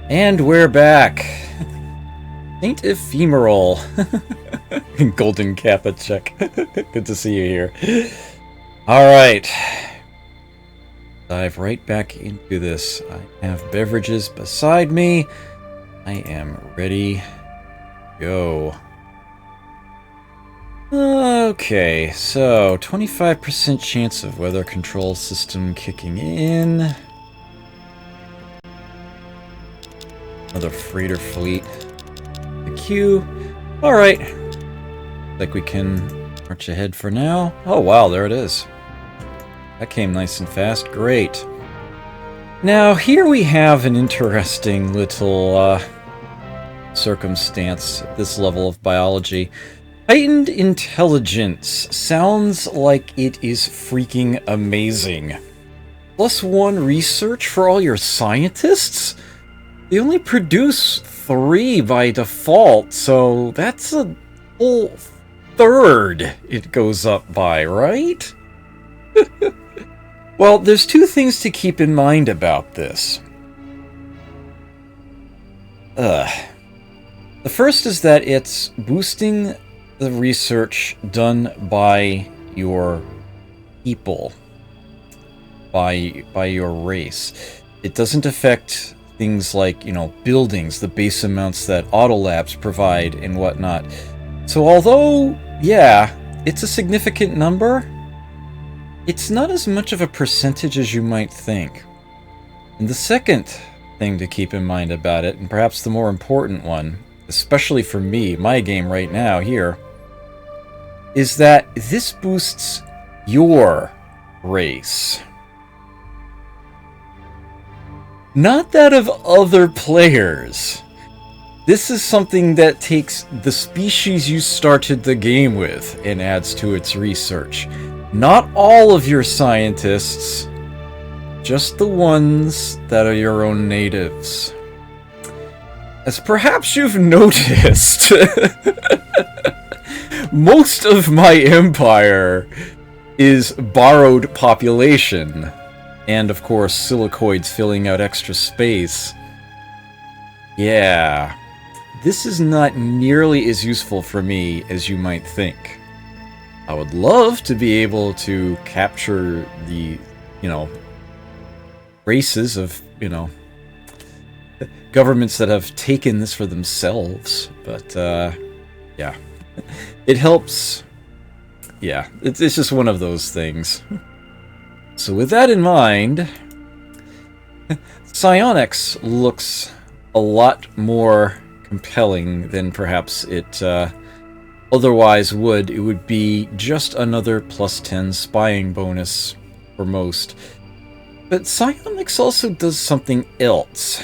And we're back. Ain't ephemeral. Golden Kappa check. Good to see you here. Alright. Dive right back into this. I have beverages beside me. I am ready to go. Okay, so 25% chance of weather control system kicking in. Another freighter fleet. The queue. Alright. Like we can march ahead for now. Oh wow, there it is. That came nice and fast. Great. Now, here we have an interesting little circumstance at this level of biology. Heightened intelligence sounds like it is freaking amazing. +1 research for all your scientists? They only produce 3 by default, so that's a whole third it goes up by, right? Well, there's 2 things to keep in mind about this. The first is that it's boosting the research done by your people, by your race. It doesn't affect things like, buildings, the base amounts that Autolabs provide and whatnot. So although, yeah, it's a significant number, it's not as much of a percentage as you might think. And the second thing to keep in mind about it, and perhaps the more important one, especially for me, my game right now here, is that this boosts your race. Not that of other players. This is something that takes the species you started the game with and adds to its research. Not all of your scientists, just the ones that are your own natives. As perhaps you've noticed, most of my empire is borrowed population. And, of course, silicoids filling out extra space. Yeah. This is not nearly as useful for me as you might think. I would love to be able to capture the, races of, governments that have taken this for themselves. But, yeah. It helps. Yeah, it's just one of those things. So with that in mind, psionics looks a lot more compelling than perhaps it otherwise would. It would be just another +10 spying bonus for most. But psionics also does something else.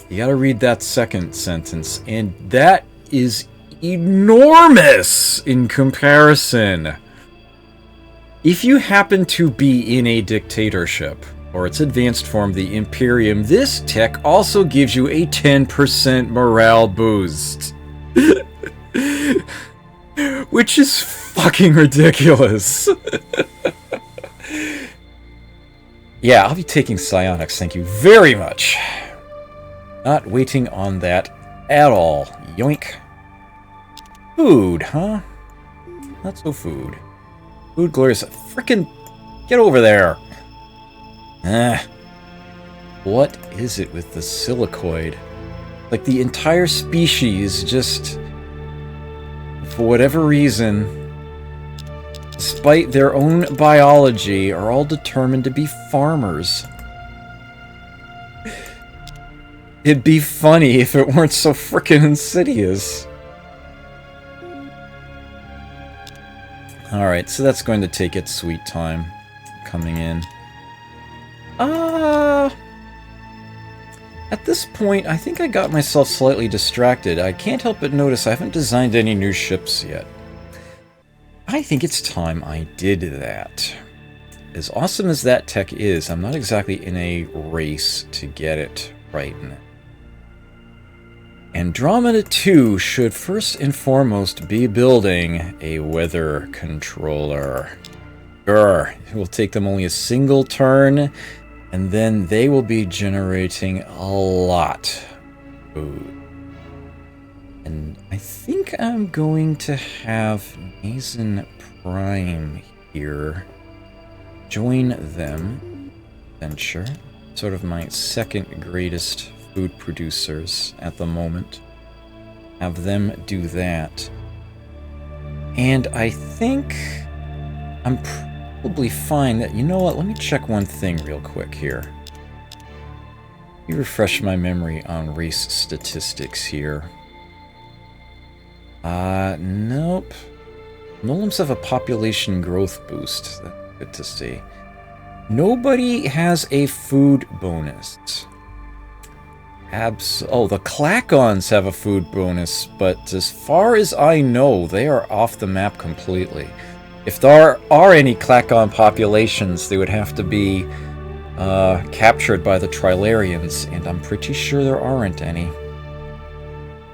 You gotta read that second sentence, and that is enormous in comparison. If you happen to be in a dictatorship, or its advanced form, the Imperium, this tech also gives you a 10% morale boost. Which is fucking ridiculous. Yeah, I'll be taking psionics, thank you very much. Not waiting on that at all. Yoink. Food, huh? Not so food. Food glorious. Frickin' get over there. What is it with the silicoid? Like the entire species just, for whatever reason, despite their own biology, are all determined to be farmers. It'd be funny if it weren't so frickin' insidious. Alright, so that's going to take its sweet time coming in. At this point, I think I got myself slightly distracted. I can't help but notice I haven't designed any new ships yet. I think it's time I did that. As awesome as that tech is, I'm not exactly in a race to get it right now. Andromeda 2 should first and foremost be building a weather controller. It will take them only a single turn, And then they will be generating a lot of food. And I think I'm going to have Nazen Prime here join them. Venture. Sort of my second greatest food producers at the moment. Have them do that. And I think I'm probably fine that, you know what, let me check one thing real quick here. You refresh my memory on race statistics here. Nope. Nolems have a population growth boost. That's good to see. Nobody has a food bonus. Oh, the Klakons have a food bonus, but as far as I know, they are off the map completely. If there are any Klakon populations, they would have to be captured by the Trilarians, and I'm pretty sure there aren't any.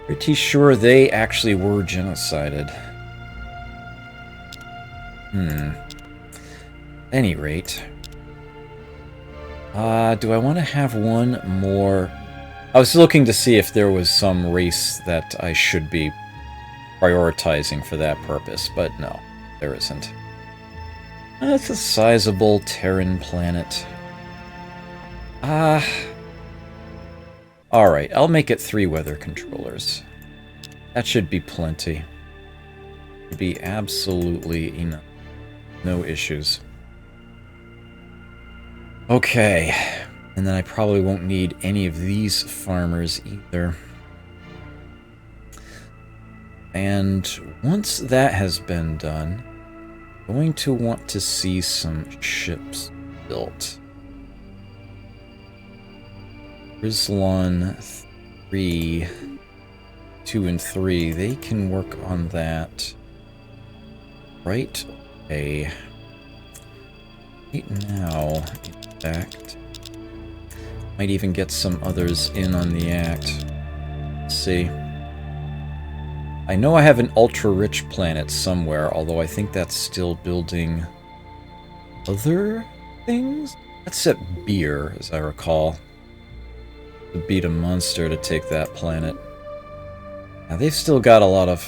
Pretty sure they actually were genocided. Any rate. Do I want to have one more? I was looking to see if there was some race that I should be prioritizing for that purpose, but no, there isn't. That's a sizable Terran planet. Alright, I'll make it 3 weather controllers. That should be plenty. Should be absolutely enough. No issues. Okay. And then I probably won't need any of these farmers either. And once that has been done, I'm going to want to see some ships built. Rizlon 3, 2 and 3, they can work on that. Right away. Right now, in fact. Might even get some others in on the act. Let's see. I know I have an ultra-rich planet somewhere, although I think that's still building other things? That's at beer, as I recall. To beat a monster to take that planet. Now they've still got a lot of...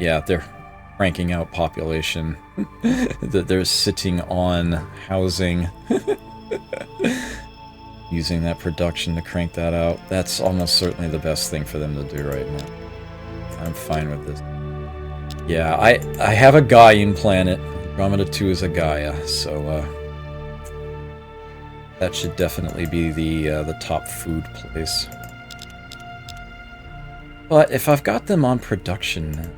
Yeah, they're cranking out population. That they're sitting on housing. Using that production to crank that out. That's almost certainly the best thing for them to do right now. I'm fine with this. Yeah, I have a Gaian planet. Andromeda 2 is a Gaia, so that should definitely be the top food place. But if I've got them on production...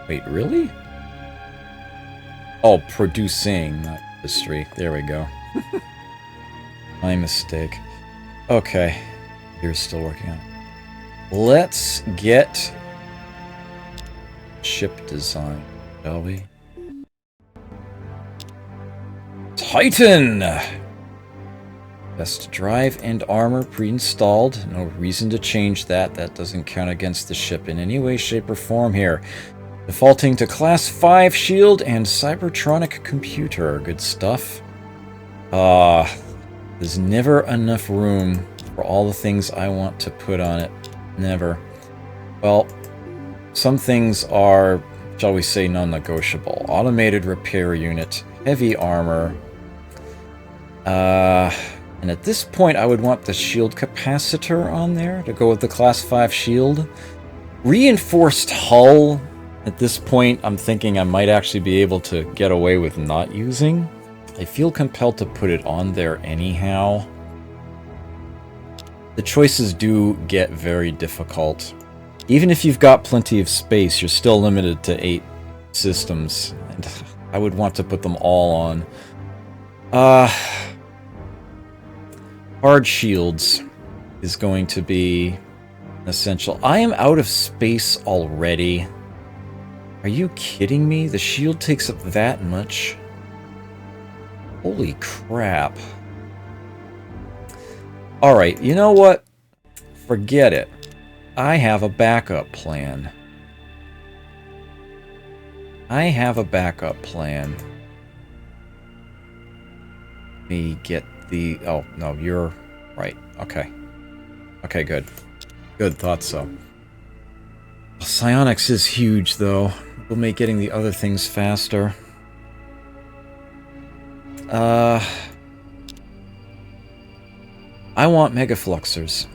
Wait, really? Oh, producing, not history. There we go. My mistake. Okay. You're still working on it. Let's get ship design, shall we? Titan! Best drive and armor pre-installed. No reason to change that. That doesn't count against the ship in any way, shape, or form here. Defaulting to Class 5 shield and Cybertronic computer. Good stuff. There's never enough room for all the things I want to put on it. Never. Well, some things are, shall we say, non-negotiable. Automated repair unit, heavy armor. And at this point, I would want the shield capacitor on there to go with the Class 5 shield. Reinforced hull. At this point, I'm thinking I might actually be able to get away with not using. I feel compelled to put it on there anyhow. The choices do get very difficult. Even if you've got plenty of space, you're still limited to 8 systems. And I would want to put them all on. Hard shields is going to be essential. I am out of space already. Are you kidding me? The shield takes up that much? Holy crap. Alright, you know what? Forget it. I have a backup plan. me get the... Oh, no, you're right. Okay. Okay, good. Good, thought so. Psionics is huge, though. Will make getting the other things faster. I want Megafluxers.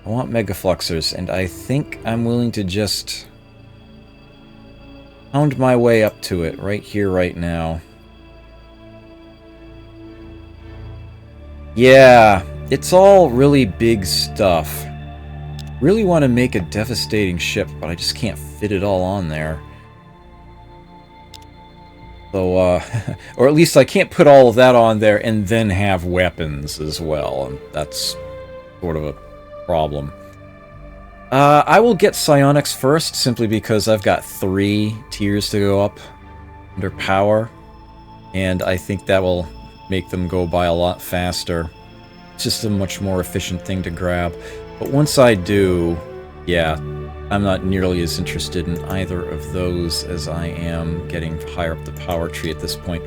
I want Megafluxers, and I think I'm willing to just pound my way up to it right here, right now. Yeah, it's all really big stuff. Really want to make a devastating ship, but I just can't fit it all on there. So, or at least I can't put all of that on there and then have weapons as well, and that's sort of a problem. I will get psionics first, simply because I've got 3 tiers to go up under power, and I think that will make them go by a lot faster. It's just a much more efficient thing to grab. But once I do, yeah, I'm not nearly as interested in either of those as I am getting higher up the power tree at this point.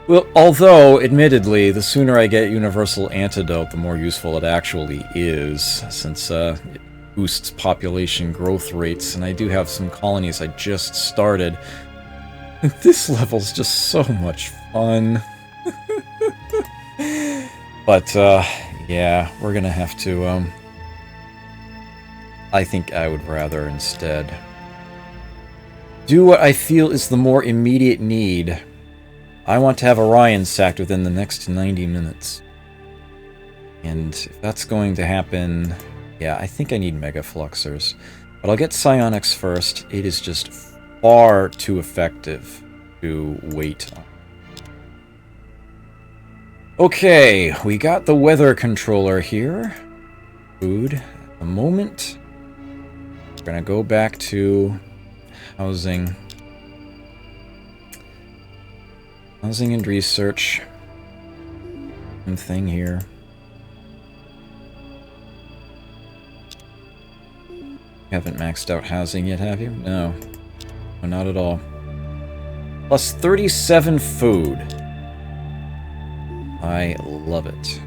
Well, although, admittedly, the sooner I get Universal Antidote, the more useful it actually is, since it boosts population growth rates, and I do have some colonies I just started. This level's just so much fun. But, yeah, we're gonna have to, I think I would rather instead do what I feel is the more immediate need. I want to have Orion sacked within the next 90 minutes. And if that's going to happen, yeah, I think I need Megafluxers. But I'll get Psionics first. It is just far too effective to wait on. Okay, we got the weather controller here. Food at the moment. We're gonna go back to housing. Housing and research. Same thing here. You haven't maxed out housing yet, have you? No. No, not at all. Plus 37 food. I love it.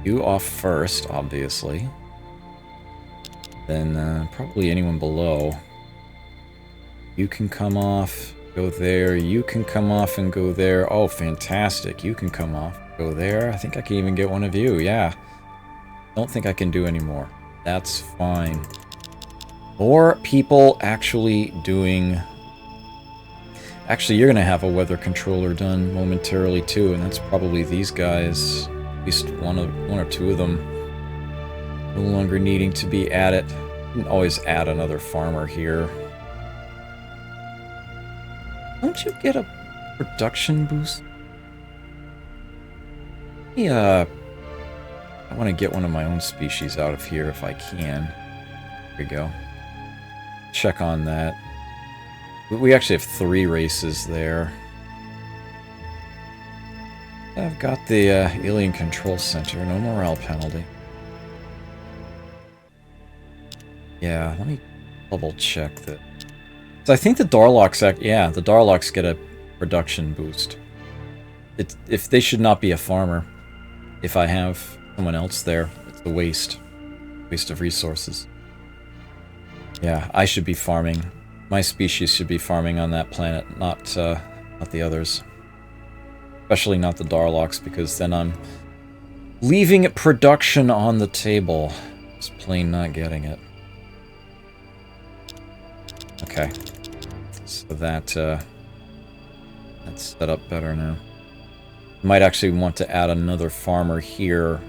You off first, obviously. Then probably anyone below. You can come off, go there. You can come off and go there. Oh, fantastic. You can come off, go there. I think I can even get one of you, yeah. Don't think I can do any more. That's fine. More people actually doing... Actually, you're going to have a weather controller done momentarily too, and that's probably these guys. At least one or two of them. No longer needing to be at it. You can always add another farmer here. Don't you get a production boost? Yeah. I want to get one of my own species out of here if I can. There we go. Check on that. We actually have 3 races there. I've got the Alien Control Center. No morale penalty. Yeah, let me double check that. So I think the Darlocks the Darlocks get a production boost. If they should not be a farmer. If I have someone else there, it's a waste. Waste of resources. Yeah, I should be farming. My species should be farming on that planet, not the others. Especially not the Darlocks, because then I'm leaving production on the table. Just plain not getting it. Okay. So that's set up better now. Might actually want to add another farmer here,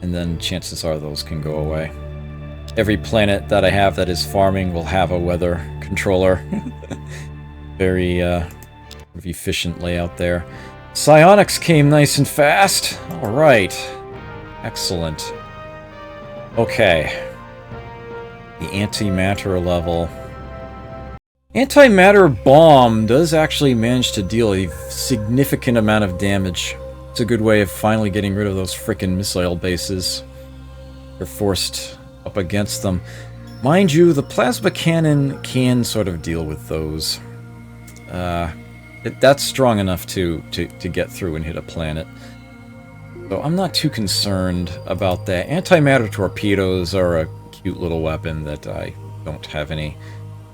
and then chances are those can go away. Every planet that I have that is farming will have a weather controller. Very efficient layout there. Psionics came nice and fast. Alright. Excellent. Okay. The antimatter level. Antimatter bomb does actually manage to deal a significant amount of damage. It's a good way of finally getting rid of those frickin' missile bases. They're forced up against them. Mind you, the plasma cannon can sort of deal with those. That's strong enough to get through and hit a planet. So I'm not too concerned about that. Antimatter torpedoes are a cute little weapon that I don't have any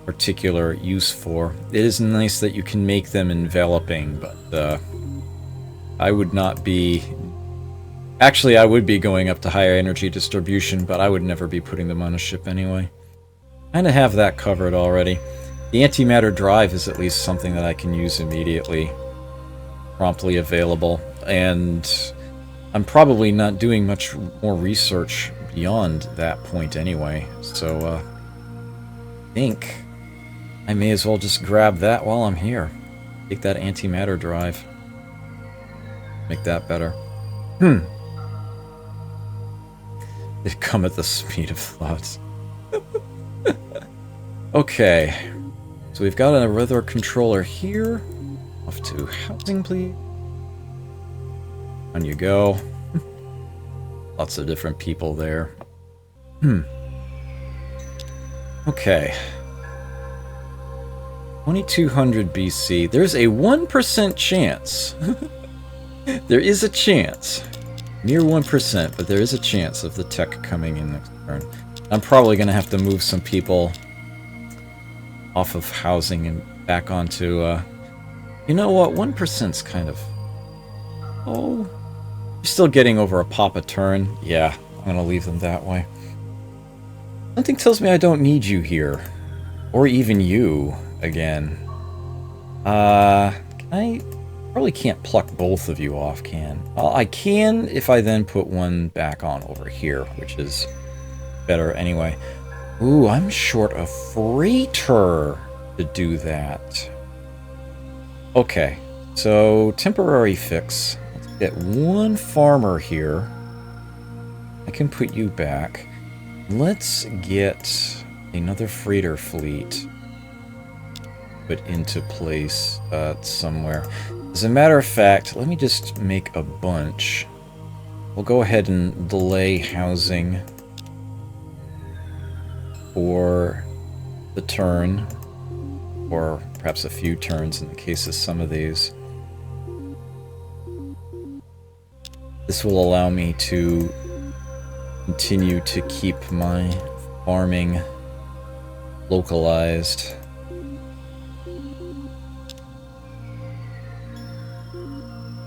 particular use for. It is nice that you can make them enveloping, but I would not be... Actually, I would be going up to higher energy distribution, but I would never be putting them on a ship anyway. Kind of have that covered already. The antimatter drive is at least something that I can use immediately, promptly available, and I'm probably not doing much more research beyond that point anyway, so I think I may as well just grab that while I'm here. Take that antimatter drive. Make that better. They come at the speed of thought. Okay. So we've got a weather controller here. Off to housing, please. On you go. Lots of different people there. Okay. 2200 BC. There's a 1% chance. There is a chance. Mere 1%, but there is a chance of the tech coming in next turn. I'm probably going to have to move some people off of housing and back onto, you know what, 1%'s kind of... Oh, you're still getting over a pop a turn. Yeah, I'm going to leave them that way. Something tells me I don't need you here. Or even you, again. Can I... Probably can't pluck both of you off, I can if I then put one back on over here, which is better anyway. Ooh, I'm short a freighter to do that. Okay, so temporary fix. Let's get one farmer here. I can put you back. Let's get another freighter fleet put into place somewhere. As a matter of fact, let me just make a bunch. We'll go ahead and delay housing for the turn, or perhaps a few turns in the case of some of these. This will allow me to continue to keep my farming localized.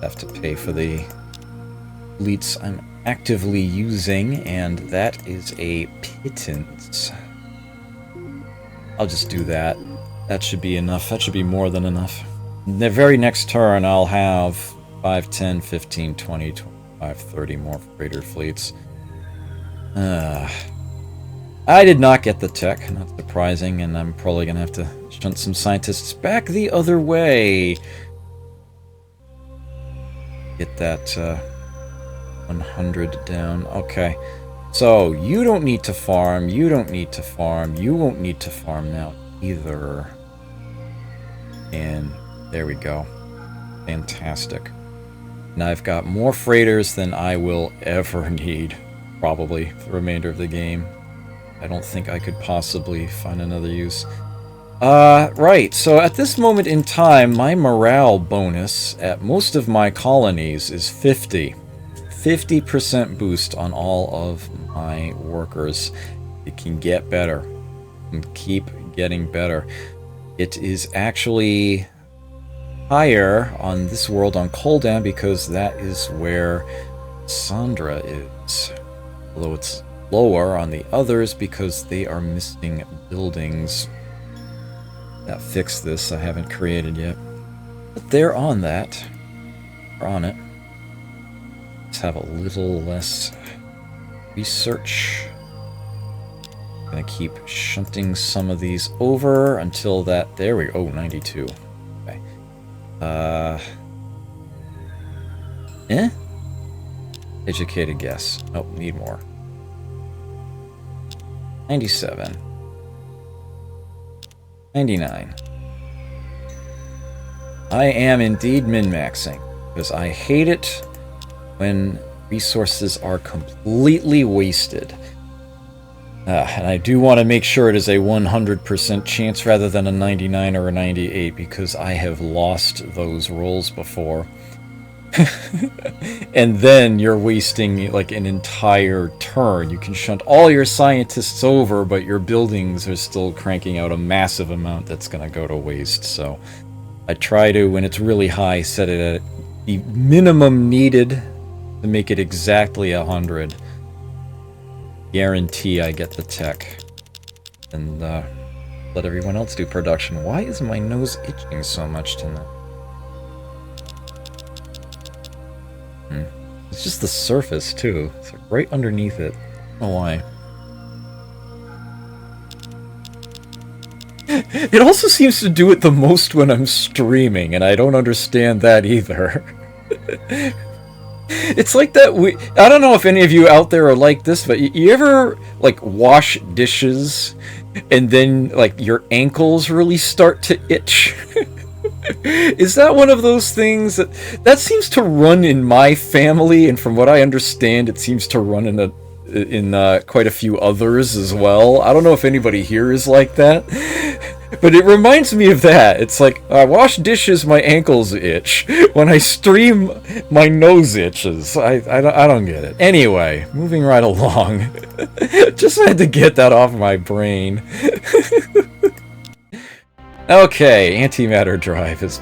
Have to pay for the fleets I'm actively using, and that is a pittance. I'll just do that. That should be enough. That should be more than enough. The very next turn, I'll have 5, 10, 15, 20, 25, 30 more freighter fleets. I did not get the tech, not surprising, and I'm probably going to have to shunt some scientists back the other way. Get that 100 down. Okay. So, you don't need to farm. You don't need to farm. You won't need to farm now either. And there we go. Fantastic. Now I've got more freighters than I will ever need, probably, for the remainder of the game. I don't think I could possibly find another use. Right, so at this moment in time, my morale bonus at most of my colonies is 50. 50% boost on all of my workers. It can get better. And keep getting better. It is actually higher on this world on Coldan because that is where Sandra is. Although it's lower on the others because they are missing buildings. That fix this I haven't created yet. But they're on that. They're on it. Let's have a little less research. I'm gonna keep shunting some of these over until that... There we go. Oh, 92. Okay. Educated guess. Nope, need more. 97. 99. I am indeed min-maxing, because I hate it when resources are completely wasted. And I do want to make sure it is a 100% chance rather than a 99 or a 98, because I have lost those rolls before. And then you're wasting like an entire turn. You can shunt all your scientists over, but your buildings are still cranking out a massive amount that's going to go to waste. So I try to, when it's really high, set it at the minimum needed to make it exactly 100. Guarantee I get the tech. And let everyone else do production. Why is my nose itching so much tonight? It's just the surface, too. It's like right underneath it. I don't know why. It also seems to do it the most when I'm streaming, and I don't understand that either. It's like that I don't know if any of you out there are like this, but you ever, like, wash dishes, and then, like, your ankles really start to itch? Is that one of those things that seems to run in my family, and from what I understand, it seems to run in quite a few others as well. I don't know if anybody here is like that, but it reminds me of that. It's like, I wash dishes, my ankles itch. When I stream, my nose itches. I don't get it. Anyway, moving right along. Just had to get that off my brain. Okay, antimatter drive has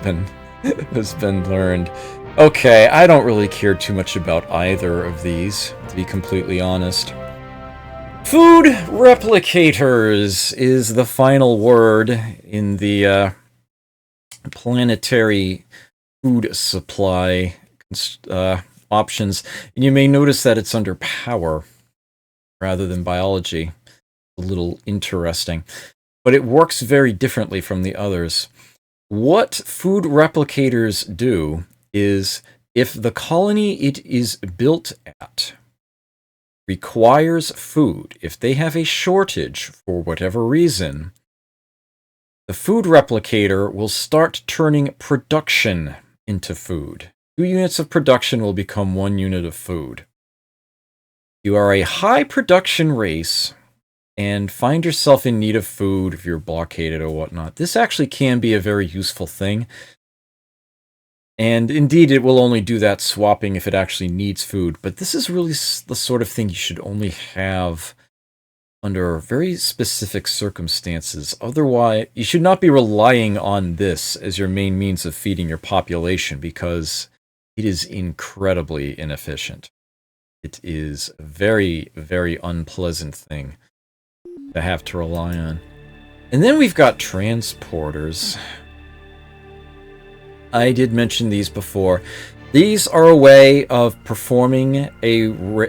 been learned. Okay, I don't really care too much about either of these, to be completely honest. Food replicators is the final word in the planetary food supply options. And you may notice that it's under power rather than biology. A little interesting. But it works very differently from the others. What food replicators do is, if the colony it is built at requires food, if they have a shortage for whatever reason, the food replicator will start turning production into food. 2 units of production will become 1 unit of food. You are a high production race and find yourself in need of food if you're blockaded or whatnot. This actually can be a very useful thing. And indeed, it will only do that swapping if it actually needs food. But this is really the sort of thing you should only have under very specific circumstances. Otherwise, you should not be relying on this as your main means of feeding your population, because it is incredibly inefficient. It is a very, very unpleasant thing to have to rely on. And then we've got transporters. I did mention these before. These are a way of performing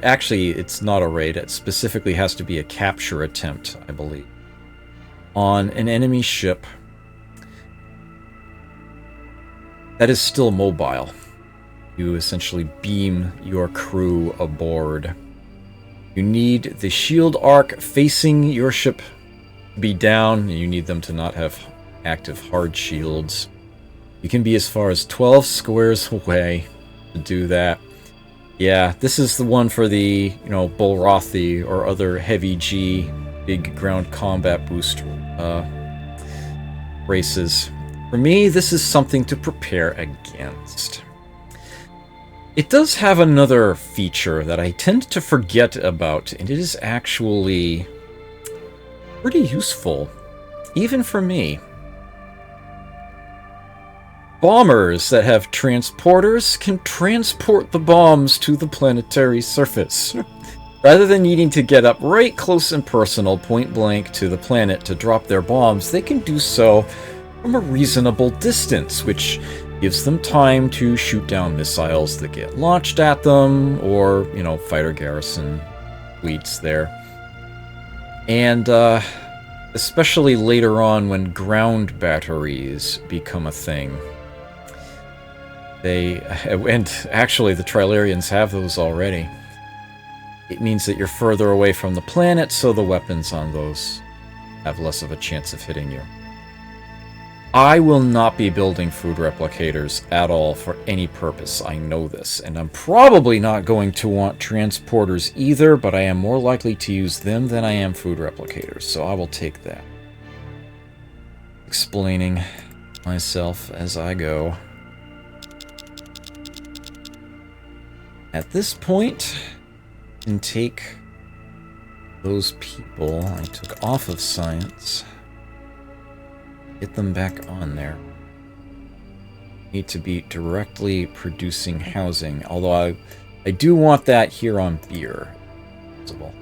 actually, it's not a raid. It specifically has to be a capture attempt, I believe, on an enemy ship that is still mobile. You essentially beam your crew aboard. You need the shield arc facing your ship to be down, and you need them to not have active hard shields. You can be as far as 12 squares away to do that. Yeah, this is the one for the, Bulrothi or other heavy G, big ground combat boost races. For me, this is something to prepare against. It does have another feature that I tend to forget about, and it is actually pretty useful, even for me. Bombers that have transporters can transport the bombs to the planetary surface. Rather than needing to get up right close and personal, point blank, to the planet to drop their bombs, they can do so from a reasonable distance, which gives them time to shoot down missiles that get launched at them, or, fighter garrison fleets there. And, especially later on when ground batteries become a thing. And actually the Trilarians have those already. It means that you're further away from the planet, so the weapons on those have less of a chance of hitting you. I will not be building food replicators at all for any purpose. I know this. And I'm probably not going to want transporters either, but I am more likely to use them than I am food replicators. So I will take that. Explaining myself as I go. At this point, I can take those people I took off of science. Get them back on there. Need to be directly producing housing, although I do want that here on beer. Possible.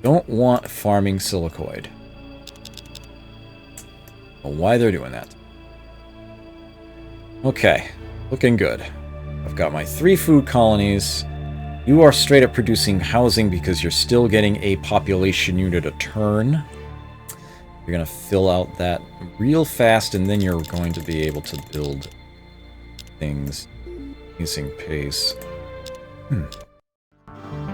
Don't want farming silicoid. Well, why they're doing that. Okay, looking good. I've got my 3 food colonies. You are straight up producing housing because you're still getting a population unit a turn. You're going to fill out that real fast, and then you're going to be able to build things using pace.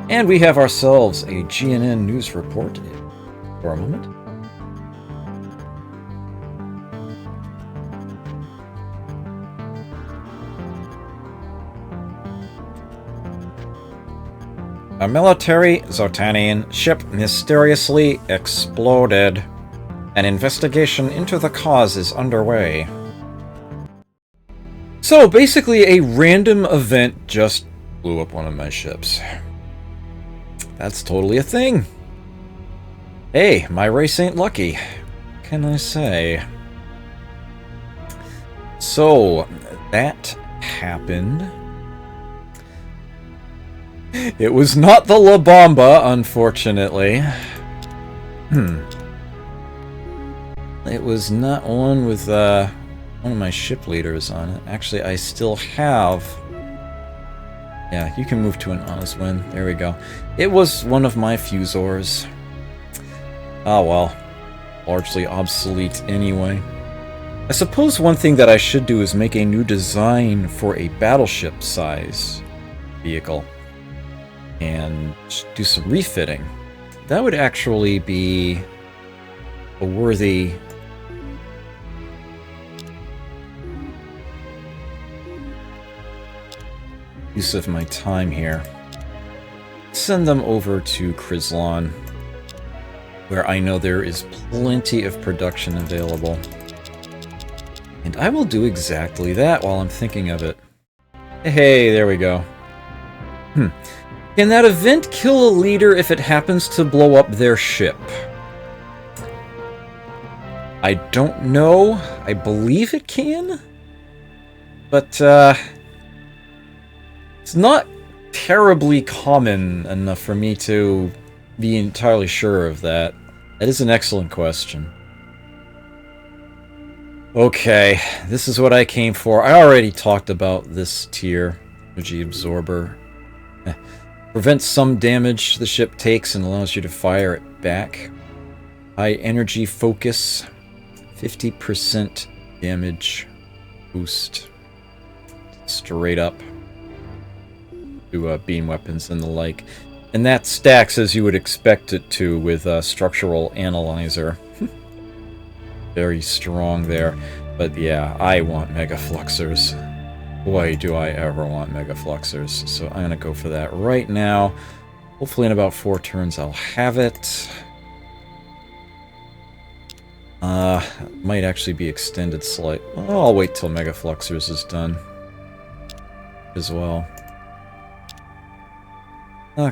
And we have ourselves a GNN news report for a moment. A military Zotanian ship mysteriously exploded. An investigation into the cause is underway. So, basically, a random event just blew up one of my ships. That's totally a thing. Hey, my race ain't lucky. What can I say? So, that happened. It was not the La Bamba, unfortunately. It was not one with one of my ship leaders on it. Actually, I still have... Yeah, you can move to an Oswin. There we go. It was one of my fusors. Oh well. Largely obsolete anyway. I suppose one thing that I should do is make a new design for a battleship size vehicle. And do some refitting. That would actually be a worthy use of my time here. Send them over to Krislon, where I know there is plenty of production available. And I will do exactly that while I'm thinking of it. Hey, there we go. Can that event kill a leader if it happens to blow up their ship? I don't know. I believe it can. But, it's not terribly common enough for me to be entirely sure of that. That is an excellent question. Okay, this is what I came for. I already talked about this tier. Energy Absorber. Prevents some damage the ship takes and allows you to fire it back. High Energy Focus. 50% damage boost. Straight up. To beam weapons and the like. And that stacks as you would expect it to with Structural Analyzer. Very strong there. But yeah, I want Mega Fluxers. Boy, do I ever want Mega Fluxers. So I'm going to go for that right now. Hopefully in about 4 turns I'll have it. Might actually be extended slight. Well, I'll wait till Mega Fluxers is done. As well.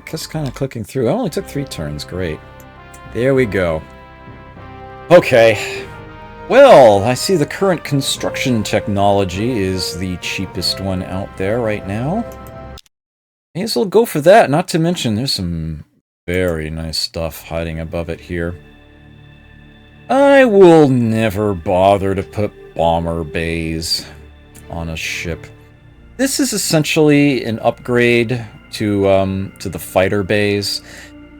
Just kind of clicking through. I only took 3 turns. Great. There we go. Okay. Well, I see the current construction technology is the cheapest one out there right now. May as well go for that. Not to mention, there's some very nice stuff hiding above it here. I will never bother to put bomber bays on a ship. This is essentially an upgrade to the fighter bays.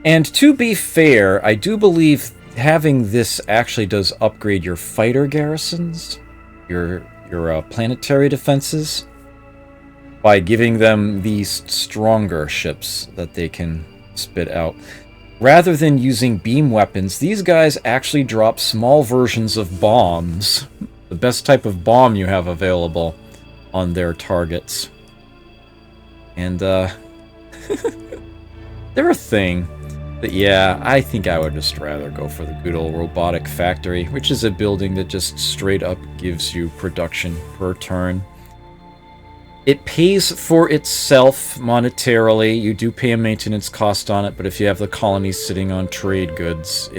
And to be fair, I do believe having this actually does upgrade your fighter garrisons, your planetary defenses, by giving them these stronger ships that they can spit out. Rather than using beam weapons, these guys actually drop small versions of bombs the best type of bomb you have available on their targets. And, they're a thing. But yeah, I think I would just rather go for the good old robotic factory, which is a building that just straight up gives you production per turn. It pays for itself monetarily. You do pay a maintenance cost on it, but if you have the colonies sitting on trade goods,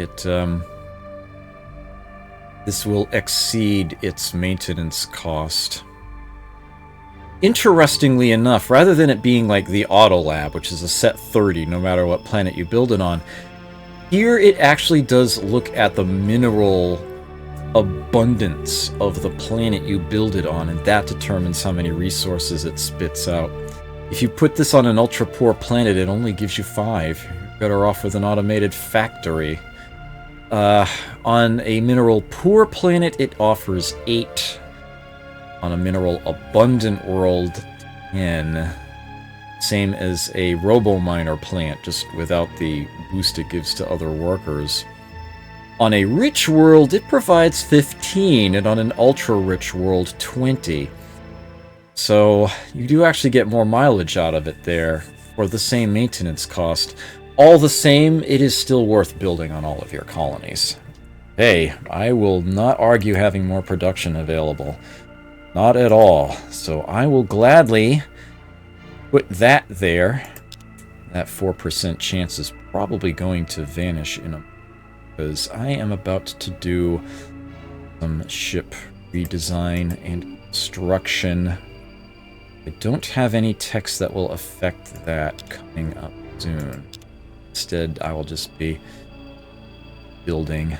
this will exceed its maintenance cost. Interestingly enough, rather than it being like the Auto Lab, which is a set 30 no matter what planet you build it on, here it actually does look at the mineral abundance of the planet you build it on, and that determines how many resources it spits out. If you put this on an ultra-poor planet, it only gives you 5. You're better off with an automated factory. On a mineral-poor planet, it offers 8. On a mineral-abundant world, 10. Same as a robo-miner plant, just without the boost it gives to other workers. On a rich world, it provides 15, and on an ultra-rich world, 20. So, you do actually get more mileage out of it there, for the same maintenance cost. All the same, it is still worth building on all of your colonies. Hey, I will not argue having more production available. Not at all. So I will gladly put that there. That 4% chance is probably going to vanish in a... because I am about to do some ship redesign and construction. I don't have any text that will affect that coming up soon. Instead, I will just be building.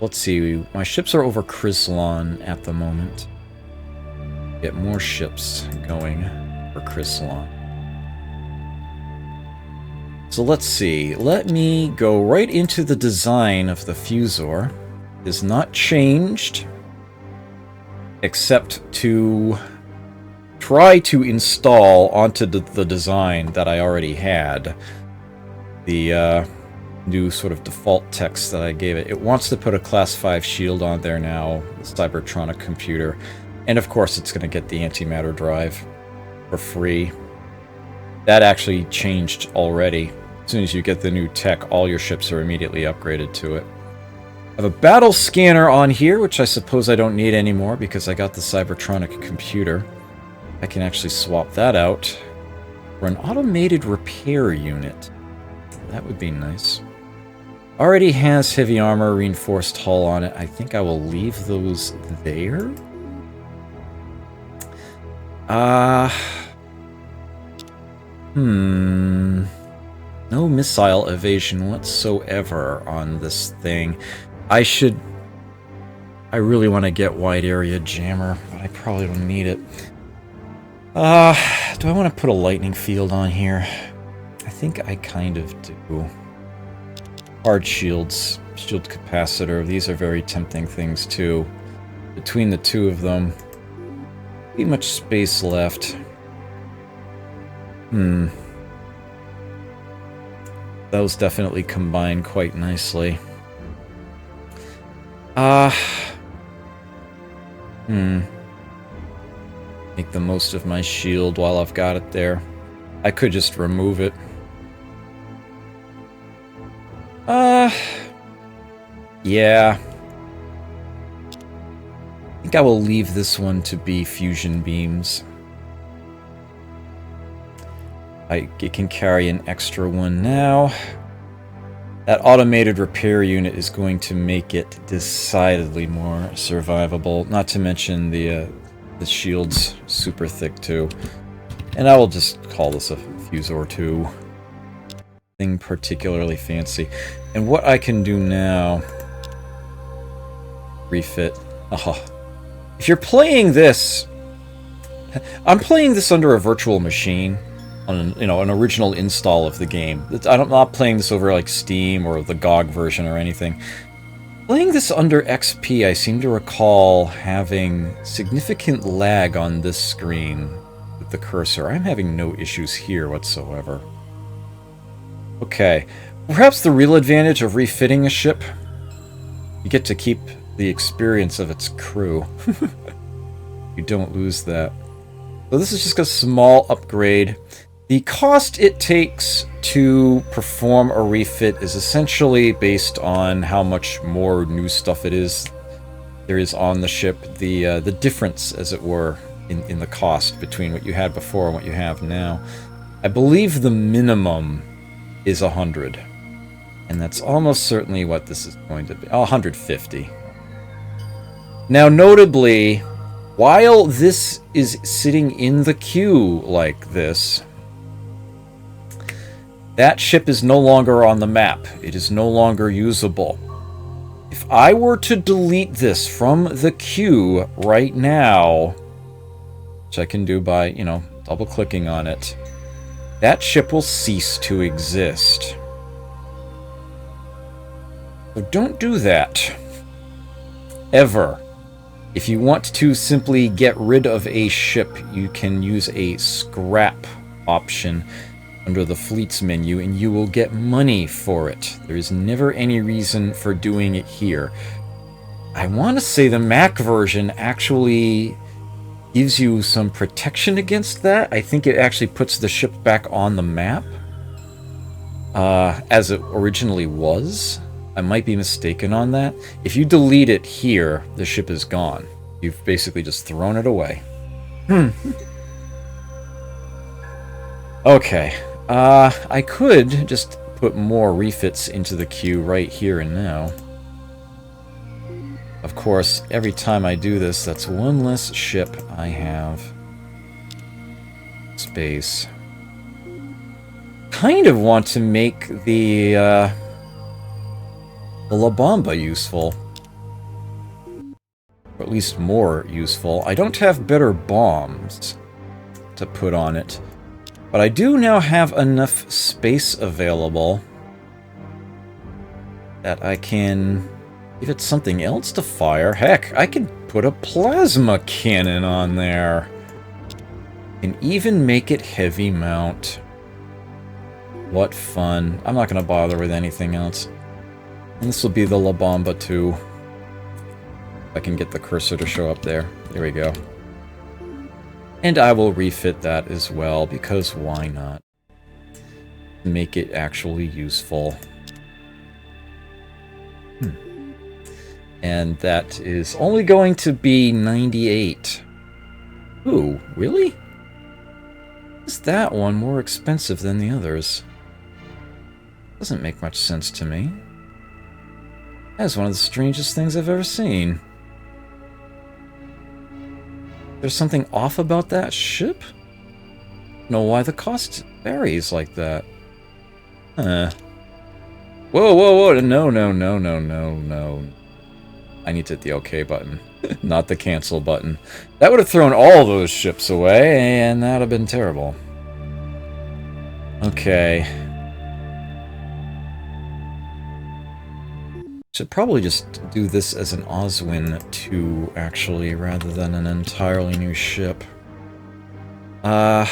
Let's see, my ships are over Chrysalon at the moment. Get more ships going for Chrysalon. So let's see. Let me go right into the design of the Fusor. It is not changed, except to try to install onto the design that I already had. The new sort of default text that I gave it. It wants to put a Class 5 shield on there now, the Cybertronic computer. And of course it's going to get the antimatter drive for free. That actually changed already. As soon as you get the new tech, all your ships are immediately upgraded to it. I have a battle scanner on here, which I suppose I don't need anymore because I got the Cybertronic computer. I can actually swap that out for an automated repair unit. That would be nice. Already has heavy armor, reinforced hull on it. I think I will leave those there. No missile evasion whatsoever on this thing. I really want to get wide area jammer, but I probably don't need it. Do I want to put a lightning field on here? I think I kind of do. Hard shields, shield capacitor, these are very tempting things too. Between the two of them, pretty much space left. Those definitely combine quite nicely. Make the most of my shield while I've got it there. I could just remove it. Yeah. I think I will leave this one to be fusion beams. It can carry an extra one now. That automated repair unit is going to make it decidedly more survivable. Not to mention the shield's super thick too. And I will just call this a Fusor 2. Nothing particularly fancy. And what I can do now... refit. Oh. If you're playing this... I'm playing this under a virtual machine. On an original install of the game. I'm not playing this over like Steam or the GOG version or anything. Playing this under XP, I seem to recall having significant lag on this screen with the cursor. I'm having no issues here whatsoever. Okay, perhaps the real advantage of refitting a ship, you get to keep the experience of its crew. You don't lose that. So this is just a small upgrade. The cost it takes to perform a refit is essentially based on how much more new stuff there is on the ship. The difference, as it were, in the cost between what you had before and what you have now. I believe the minimum is 100. And that's almost certainly what this is going to be. 150. Now, notably, while this is sitting in the queue like this, that ship is no longer on the map. It is no longer usable. If I were to delete this from the queue right now, which I can do by, double-clicking on it, that ship will cease to exist. So don't do that. Ever. If you want to simply get rid of a ship, you can use a scrap option under the fleets menu, and you will get money for it. There is never any reason for doing it here. I want to say the Mac version actually gives you some protection against that. I think it actually puts the ship back on the map as it originally was. I might be mistaken on that. If you delete it here, the ship is gone. You've basically just thrown it away. Okay. I could just put more refits into the queue right here and now. Of course, every time I do this, that's one less ship I have. Space. Kind of want to make the La Bamba useful. Or at least more useful. I don't have better bombs to put on it. But I do now have enough space available that I can give it something else to fire. Heck, I could put a plasma cannon on there. And even make it heavy mount. What fun. I'm not going to bother with anything else. And this will be the La Bamba 2. I can get the cursor to show up there. There we go. And I will refit that as well, because why not? Make it actually useful. And that is only going to be 98. Ooh, really? Is that one more expensive than the others? Doesn't make much sense to me. That is one of the strangest things I've ever seen. There's something off about that ship? Know why the cost varies like that. Huh. Whoa, whoa, whoa, no. I need to hit the OK button, not the cancel button. That would have thrown all those ships away, and that would have been terrible. Okay. Should probably just do this as an Oswin 2, actually, rather than an entirely new ship. And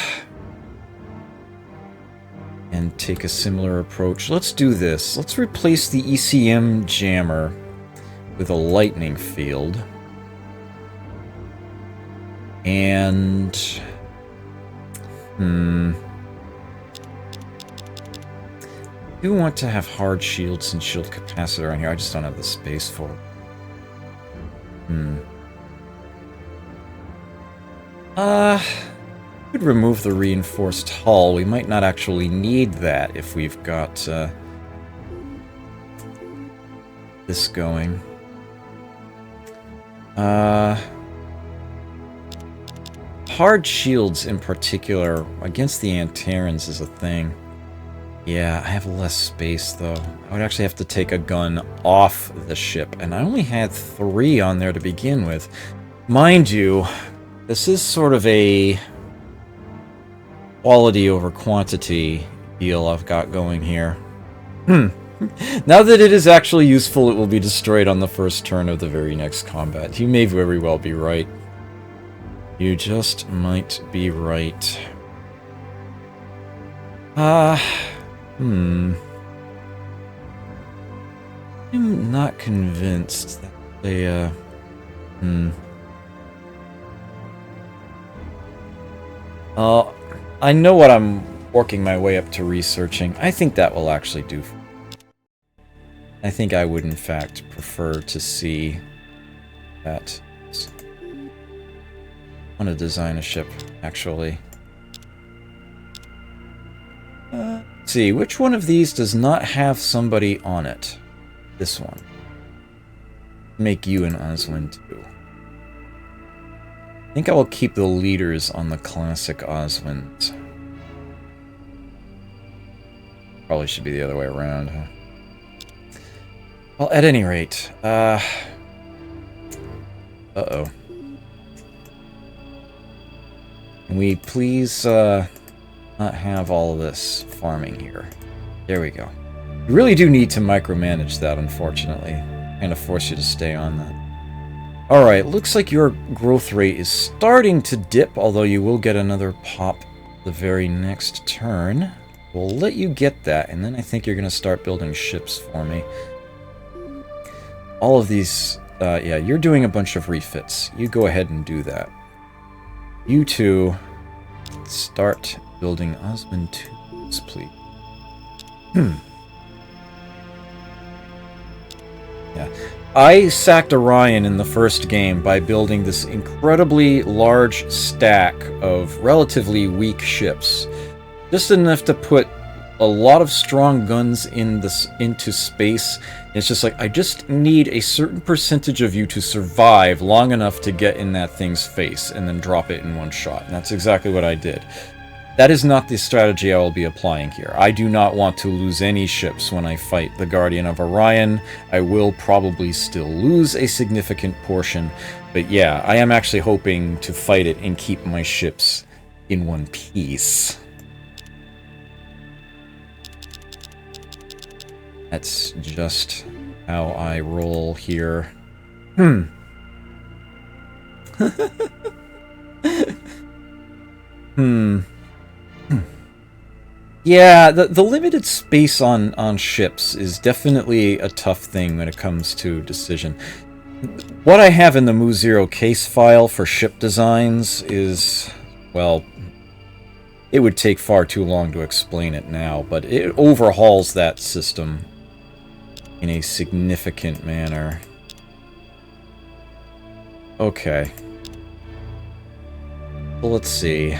take a similar approach. Let's do this. Let's replace the ECM jammer with a lightning field. And... I do want to have hard shields and shield capacitor on here. I just don't have the space for it. Could remove the reinforced hull. We might not actually need that if we've got this going. Hard shields in particular against the Antarans is a thing. Yeah, I have less space though. I would actually have to take a gun off the ship, and I only had 3 on there to begin with. Mind you, this is sort of a quality over quantity deal I've got going here. Now that it is actually useful, it will be destroyed on the first turn of the very next combat. You may very well be right. You just might be right. I'm not convinced that They, I know what I'm working my way up to researching. I think that will actually do. I think I would, in fact, prefer to see that. I want to design a ship, actually. Let's see, which one of these does not have somebody on it? This one. Make you an Oswin II. I think I will keep the leaders on the classic Oswins. Probably should be the other way around, huh? Well, at any rate, uh-oh. Can we please, not have all of this farming here? There we go. You really do need to micromanage that, unfortunately. Kind of force you to stay on that. Alright, looks like your growth rate is starting to dip, although you will get another pop the very next turn. We'll let you get that, and then I think you're going to start building ships for me. All of these, yeah, you're doing a bunch of refits. You go ahead and do that. You two, start building Osmond 2s, please. Yeah. I sacked Orion in the first game by building this incredibly large stack of relatively weak ships. Just enough to put a lot of strong guns into space. It's just like, I just need a certain percentage of you to survive long enough to get in that thing's face and then drop it in one shot. And that's exactly what I did. That is not the strategy I will be applying here. I do not want to lose any ships when I fight the Guardian of Orion. I will probably still lose a significant portion, but yeah, I am actually hoping to fight it and keep my ships in one piece. That's just how I roll here. Yeah, the limited space on ships is definitely a tough thing when it comes to decision. What I have in the Mu0 case file for ship designs is, well, it would take far too long to explain it now, but it overhauls that system in a significant manner. Okay. Well, let's see.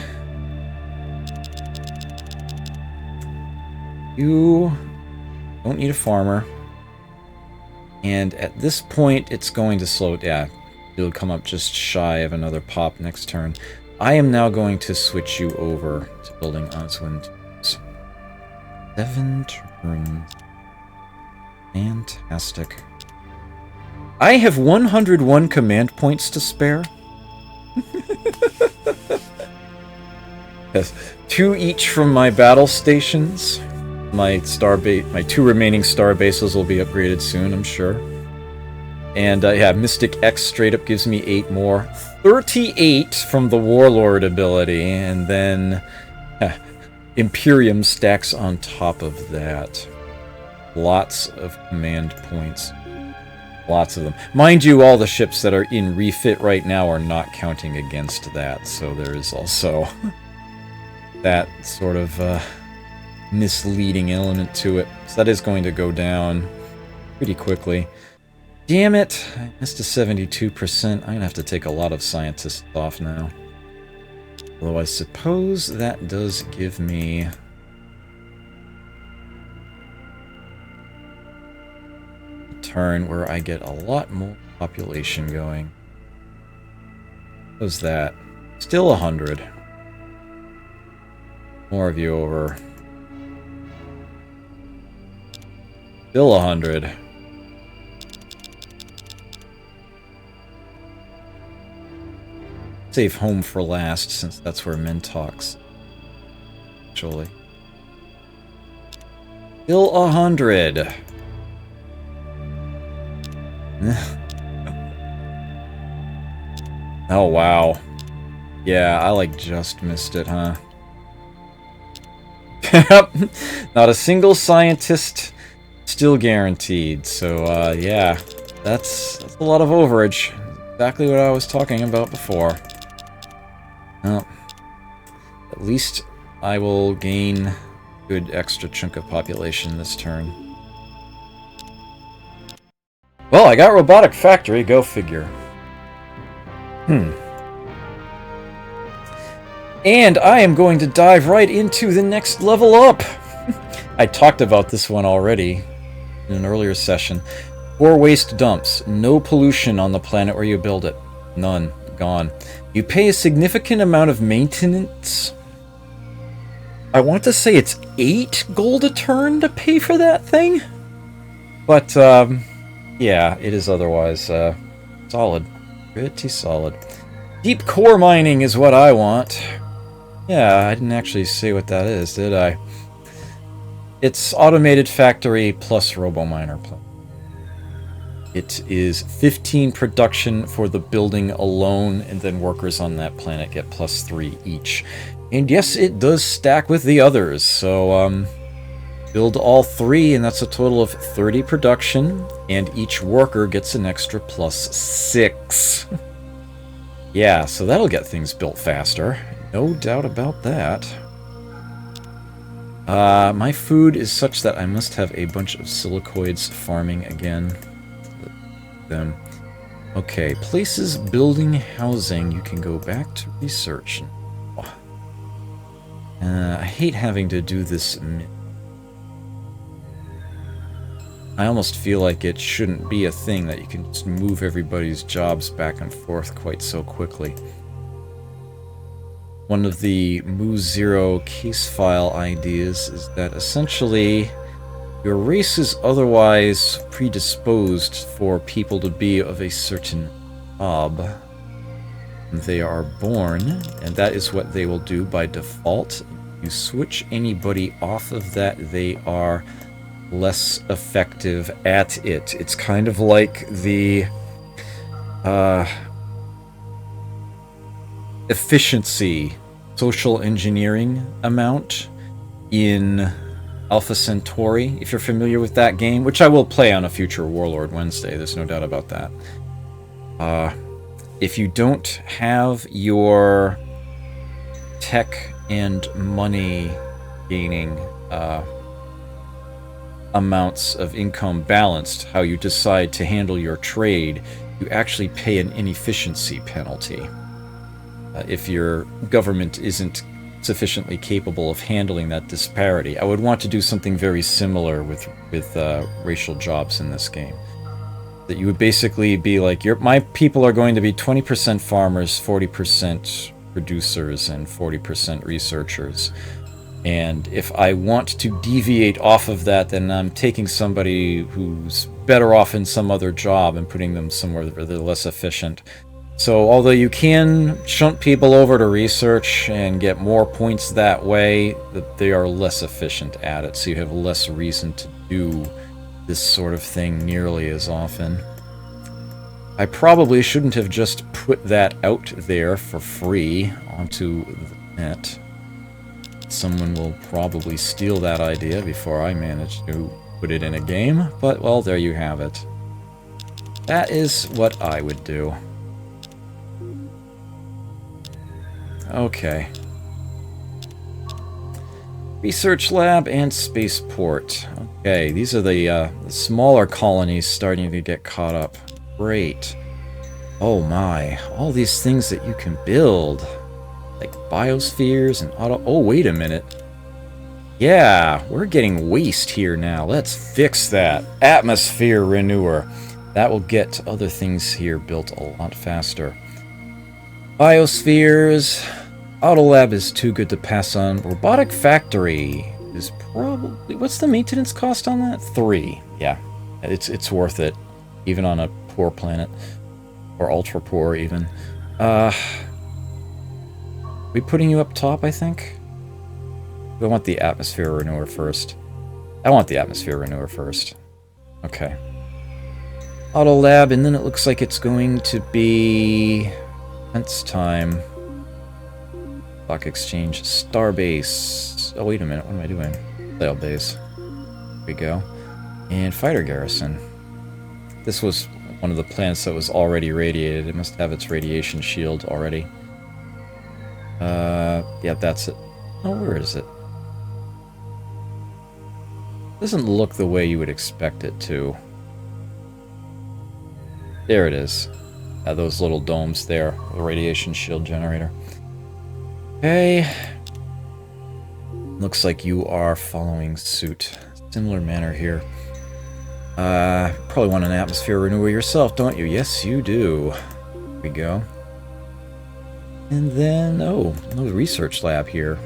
You don't need a farmer. And at this point, it's going to slow... Yeah, it'll come up just shy of another pop next turn. I am now going to switch you over to building Oswin 2s. 7 turns. Fantastic. I have 101 command points to spare. Yes, 2 each from my battle stations. My two remaining star bases will be upgraded soon, I'm sure. And yeah, Mystic X straight up gives me 8 more. 38 from the Warlord ability, and then Imperium stacks on top of that. Lots of command points. Lots of them. Mind you, all the ships that are in refit right now are not counting against that, so there is also that sort of misleading element to it. So that is going to go down pretty quickly. Damn it! I missed a 72%. I'm gonna have to take a lot of scientists off now. Although I suppose that does give me... a turn where I get a lot more population going. How's that? Still 100. More of you over. Still 100. Save home for last, since that's where men talks. Actually. Still 100. Oh, wow. Yeah, I like just missed it, huh? Not a single scientist still guaranteed, so, yeah. That's a lot of overage. Exactly what I was talking about before. Well, at least I will gain a good extra chunk of population this turn. Well, I got Robotic Factory, go figure. And I am going to dive right into the next level up! I talked about this one already in an earlier session. 4 waste dumps. No pollution on the planet where you build it. None. Gone. You pay a significant amount of maintenance. I want to say it's 8 gold a turn to pay for that thing? But, yeah, it is otherwise, solid. Pretty solid. Deep core mining is what I want. Yeah, I didn't actually say what that is, did I? It's automated factory plus RoboMiner. It is 15 production for the building alone, and then workers on that planet get +3 each. And yes, it does stack with the others, so build all 3, and that's a total of 30 production, and each worker gets an extra +6. Yeah, so that'll get things built faster. No doubt about that. My food is such that I must have a bunch of silicoids farming again. Them. Okay, places, building, housing. You can go back to research. I hate having to do this. I almost feel like it shouldn't be a thing that you can just move everybody's jobs back and forth quite so quickly. One of the Mu0 case file ideas is that essentially your race is otherwise predisposed for people to be of a certain job. They are born, and that is what they will do by default. You switch anybody off of that, they are less effective at it. It's kind of like the efficiency social engineering amount in Alpha Centauri, if you're familiar with that game, which I will play on a future Warlord Wednesday, there's no doubt about that. If you don't have your tech and money gaining amounts of income balanced, how you decide to handle your trade, you actually pay an inefficiency penalty. If your government isn't sufficiently capable of handling that disparity. I would want to do something very similar with racial jobs in this game. That you would basically be like, my people are going to be 20% farmers, 40% producers, and 40% researchers. And if I want to deviate off of that, then I'm taking somebody who's better off in some other job and putting them somewhere where they're less efficient. So although you can shunt people over to research and get more points that way, they are less efficient at it, so you have less reason to do this sort of thing nearly as often. I probably shouldn't have just put that out there for free onto the net. Someone will probably steal that idea before I manage to put it in a game, but well, there you have it. That is what I would do. Okay. Research lab and spaceport. Okay, these are the smaller colonies starting to get caught up. Great. Oh my, all these things that you can build. Like biospheres and auto... Oh, wait a minute. Yeah, we're getting waste here now. Let's fix that. Atmosphere renewer. That will get other things here built a lot faster. Biospheres. Autolab is too good to pass on. Robotic factory is probably... What's the maintenance cost on that? 3. Yeah, it's worth it. Even on a poor planet. Or ultra poor, even. We putting you up top, I think? I want the atmosphere renewer first. I want the atmosphere renewer first. Okay. Autolab, and then it looks like it's going to be... Defense time. Stock exchange. Starbase. Oh, wait a minute. What am I doing? Sail base. There we go. And fighter garrison. This was one of the planets that was already radiated. It must have its radiation shield already. Yeah, that's it. Oh, where is it? Doesn't look the way you would expect it to. There it is. Those little domes there. The radiation shield generator. Okay. Looks like you are following suit. Similar manner here. Probably want an atmosphere renewal yourself, don't you? Yes, you do. Here we go. And then, oh, another research lab here.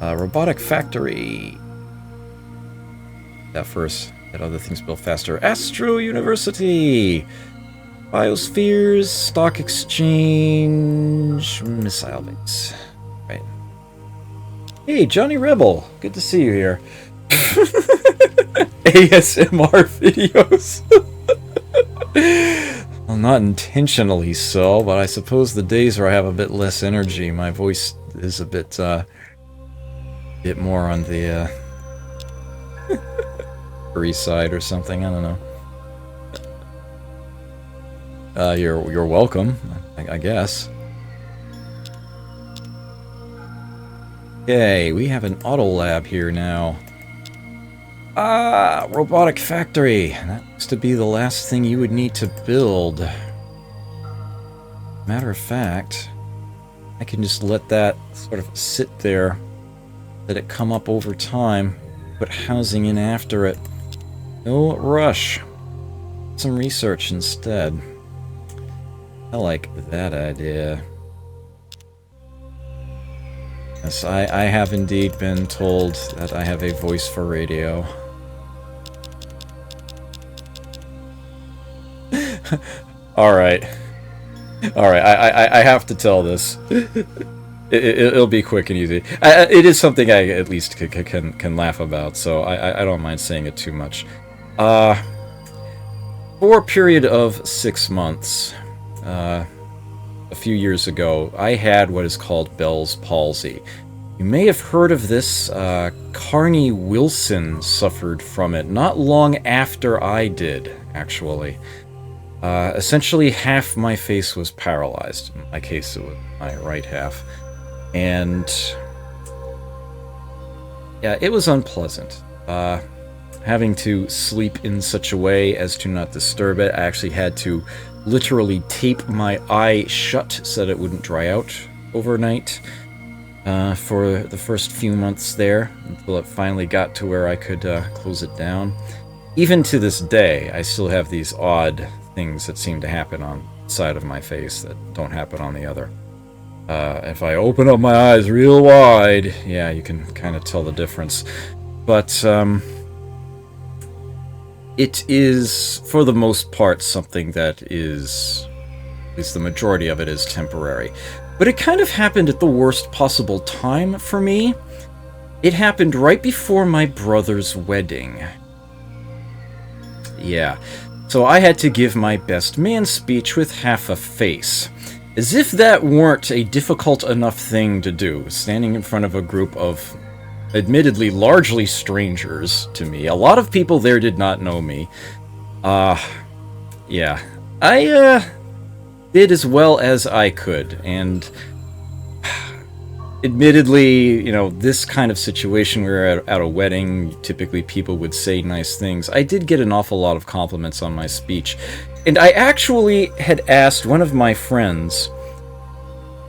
Robotic factory. That first, get other things built faster. Astro University! Biospheres, stock exchange, missile base. Right. Hey, Johnny Rebel. Good to see you here. ASMR videos. Well, not intentionally so, but I suppose the days where I have a bit less energy, my voice is a bit more on the furry side or something. I don't know. You're welcome, I guess. Okay, we have an auto lab here now. Ah, robotic factory. That looks to be the last thing you would need to build. Matter of fact, I can just let that sort of sit there, let it come up over time, put housing in after it. No rush. Some research instead. I like that idea. Yes, I have indeed been told that I have a voice for radio. Alright. Alright, I have to tell this. It'll be quick and easy. It is something I at least can laugh about, so I don't mind saying it too much. For a period of 6 months, a few years ago, I had what is called Bell's palsy. You may have heard of this. Carney Wilson suffered from it not long after I did, actually. Essentially, half my face was paralyzed. In my case, it was my right half. And yeah, it was unpleasant. Having to sleep in such a way as to not disturb it. I actually had to literally tape my eye shut so that it wouldn't dry out overnight for the first few months there, until it finally got to where I could close it down. Even to this day, I still have these odd things that seem to happen on the side of my face that don't happen on the other. If I open up my eyes real wide, yeah, you can kind of tell the difference. But it is, for the most part, something that is, at least the majority of it is temporary. But it kind of happened at the worst possible time for me. It happened right before my brother's wedding. Yeah, so I had to give my best man speech with half a face. As if that weren't a difficult enough thing to do, standing in front of a group of admittedly largely strangers to me. A lot of people there did not know me. Yeah. I did as well as I could, and admittedly, you know, this kind of situation, we were at a wedding, typically people would say nice things. I did get an awful lot of compliments on my speech, and I actually had asked one of my friends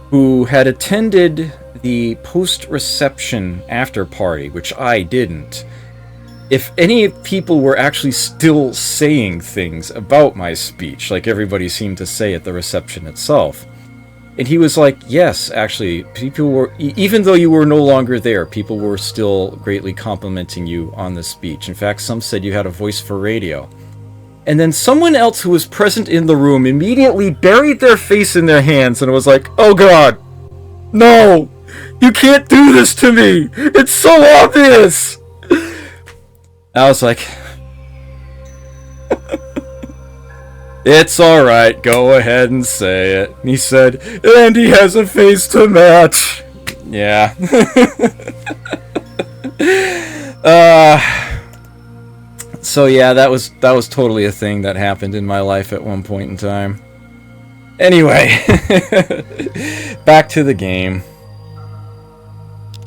who had attended the post-reception after party, which I didn't, if any people were actually still saying things about my speech, like everybody seemed to say at the reception itself. And he was like, yes, actually, people were, even though you were no longer there, people were still greatly complimenting you on the speech. In fact, some said you had a voice for radio. And then someone else who was present in the room immediately buried their face in their hands and was like, oh God, no, you can't do this to me. It's so obvious. I was like, it's alright, go ahead and say it. And he said, and he has a face to match. Yeah. So yeah, that was totally a thing that happened in my life at one point in time. Anyway, back to the game.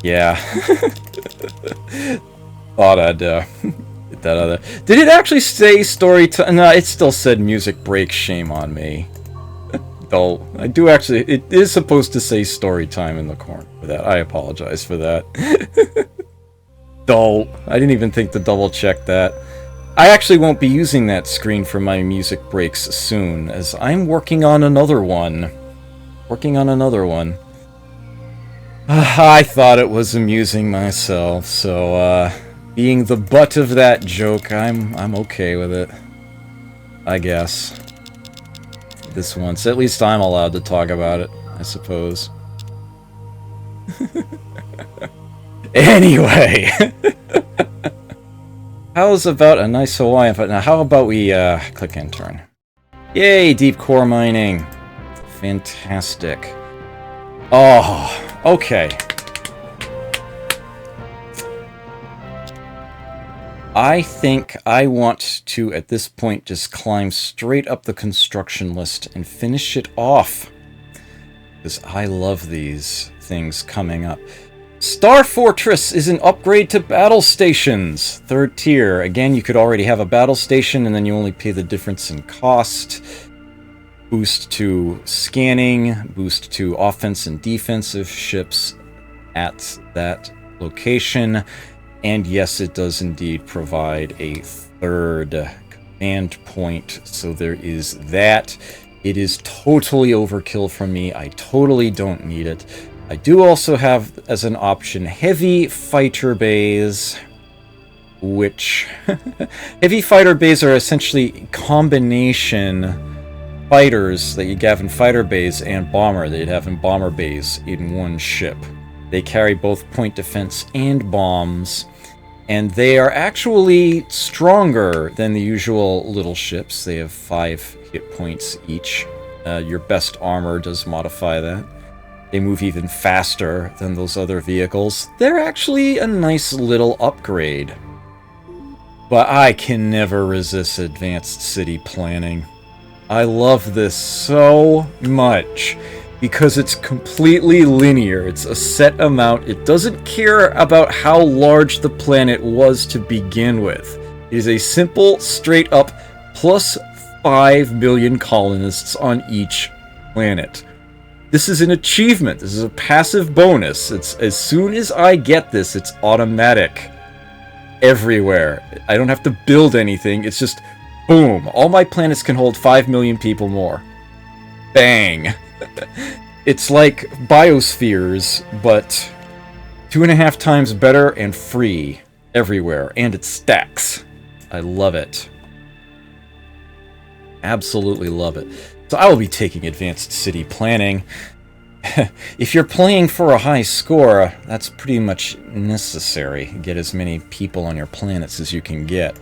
Yeah. Thought I'd get that other. Did it actually say story time? No, it still said music break. Shame on me. Though I do actually, it is supposed to say story time in the corner for that. I apologize for that. Dull. I didn't even think to double check that. I actually won't be using that screen for my music breaks soon, as I'm working on another one. I thought it was amusing myself, so being the butt of that joke, I'm okay with it. I guess. This once. At least I'm allowed to talk about it, I suppose. Anyway. How's about a nice Hawaiian foot? Now, how about we click intern? Yay, deep core mining. Fantastic. Oh, okay. I think I want to, at this point, just climb straight up the construction list and finish it off. Because I love these things coming up. Star Fortress is an upgrade to battle stations. 3rd tier. Again, you could already have a battle station and then you only pay the difference in cost. Boost to scanning, boost to offense and defensive ships at that location. And yes, it does indeed provide a 3rd command point. So there is that. It is totally overkill from me. I totally don't need it. I do also have, as an option, heavy fighter bays, which... heavy fighter bays are essentially combination fighters that you have in fighter bays and bomber that you'd have in bomber bays in one ship. They carry both point defense and bombs, and they are actually stronger than the usual little ships. They have 5 hit points each. Your best armor does modify that. They move even faster than those other vehicles. They're actually a nice little upgrade. But I can never resist advanced city planning. I love this so much because it's completely linear. It's a set amount. It doesn't care about how large the planet was to begin with. It is a simple, straight up, plus 5 million colonists on each planet. This is an achievement. This is a passive bonus. It's as soon as I get this, it's automatic. Everywhere. I don't have to build anything. It's just, boom. All my planets can hold 5 million people more. Bang. It's like biospheres, but 2.5 times better and free everywhere. And it stacks. I love it. Absolutely love it. So I will be taking advanced city planning. If you're playing for a high score, that's pretty much necessary. Get as many people on your planets as you can get.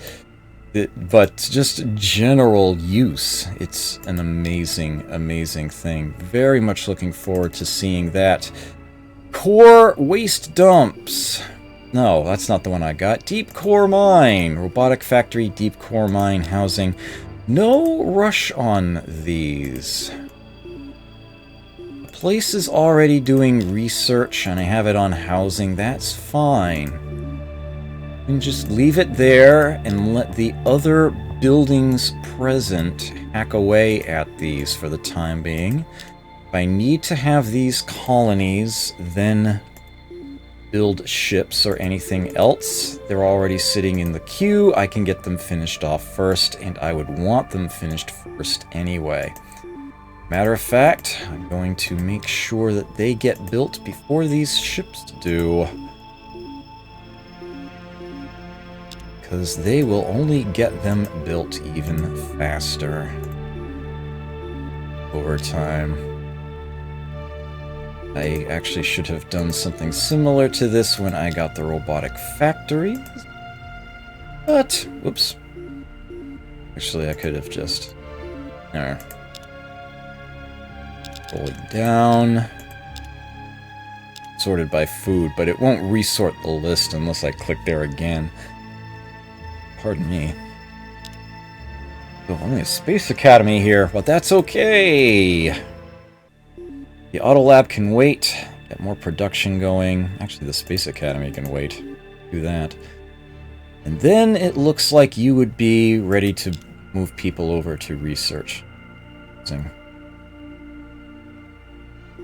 But just general use, it's an amazing, amazing thing. Very much looking forward to seeing that. Core waste dumps. No, that's not the one I got. Deep core mine. Robotic factory, deep core mine housing. No rush on these. The place is already doing research and I have it on housing. That's fine. And just leave it there and let the other buildings present hack away at these for the time being. If I need to have these colonies, then build ships or anything else. They're already sitting in the queue. I can get them finished off first, and I would want them finished first anyway. Matter of fact, I'm going to make sure that they get built before these ships do. Because they will only get them built even faster over time. I actually should have done something similar to this when I got the robotic factories. But, whoops. Actually, I could have just... There. Pull it down. Sorted by food, but it won't resort the list unless I click there again. Pardon me. Oh, only a Space Academy here, but that's okay. The Auto Lab can wait. Get more production going. Actually, the Space Academy can wait. Do that. And then it looks like you would be ready to move people over to research.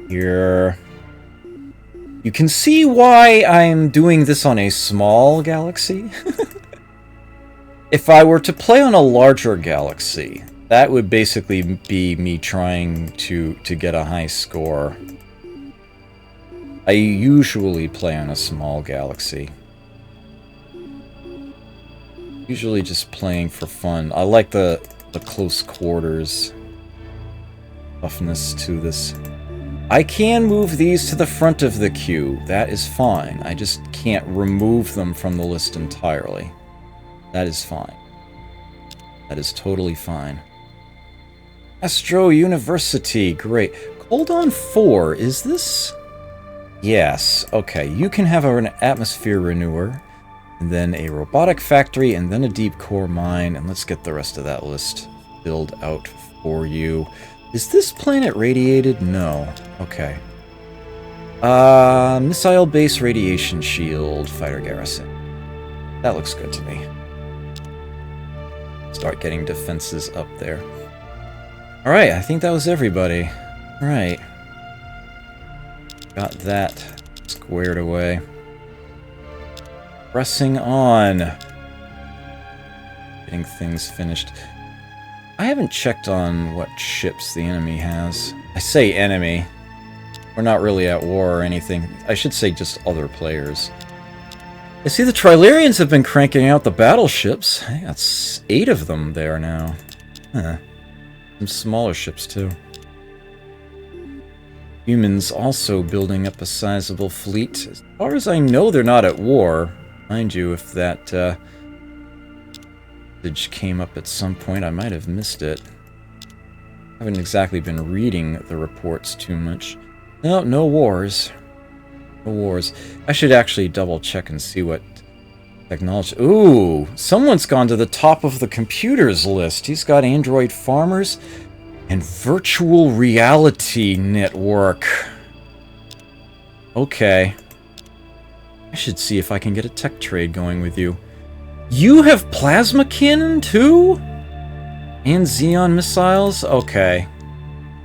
Here. You can see why I'm doing this on a small galaxy. If I were to play on a larger galaxy, that would basically be me trying to get a high score. I usually play on a small galaxy. Usually just playing for fun. I like the close quarters toughness to this. I can move these to the front of the queue. That is fine. I just can't remove them from the list entirely. That is fine. That is totally fine. Astro University. Great. Coldon 4. Is this... Yes. Okay. You can have an atmosphere renewer. And then a robotic factory. And then a deep core mine. And let's get the rest of that list filled out for you. Is this planet radiated? No. Okay. Missile base radiation shield. Fighter garrison. That looks good to me. Start getting defenses up there. Alright, I think that was everybody. Alright. Got that squared away. Pressing on. Getting things finished. I haven't checked on what ships the enemy has. I say enemy. We're not really at war or anything. I should say just other players. I see the Trilarians have been cranking out the battleships. I got 8 of them there now. Huh. Some smaller ships, too. Humans also building up a sizable fleet. As far as I know, they're not at war. Mind you, if that message came up at some point, I might have missed it. I haven't exactly been reading the reports too much. No, no wars. No wars. I should actually double check and see what technology... Ooh! Someone's gone to the top of the computers list. He's got Android farmers and virtual reality network. Okay. I should see if I can get a tech trade going with you. You have plasma cannon too? And Xeon missiles? Okay.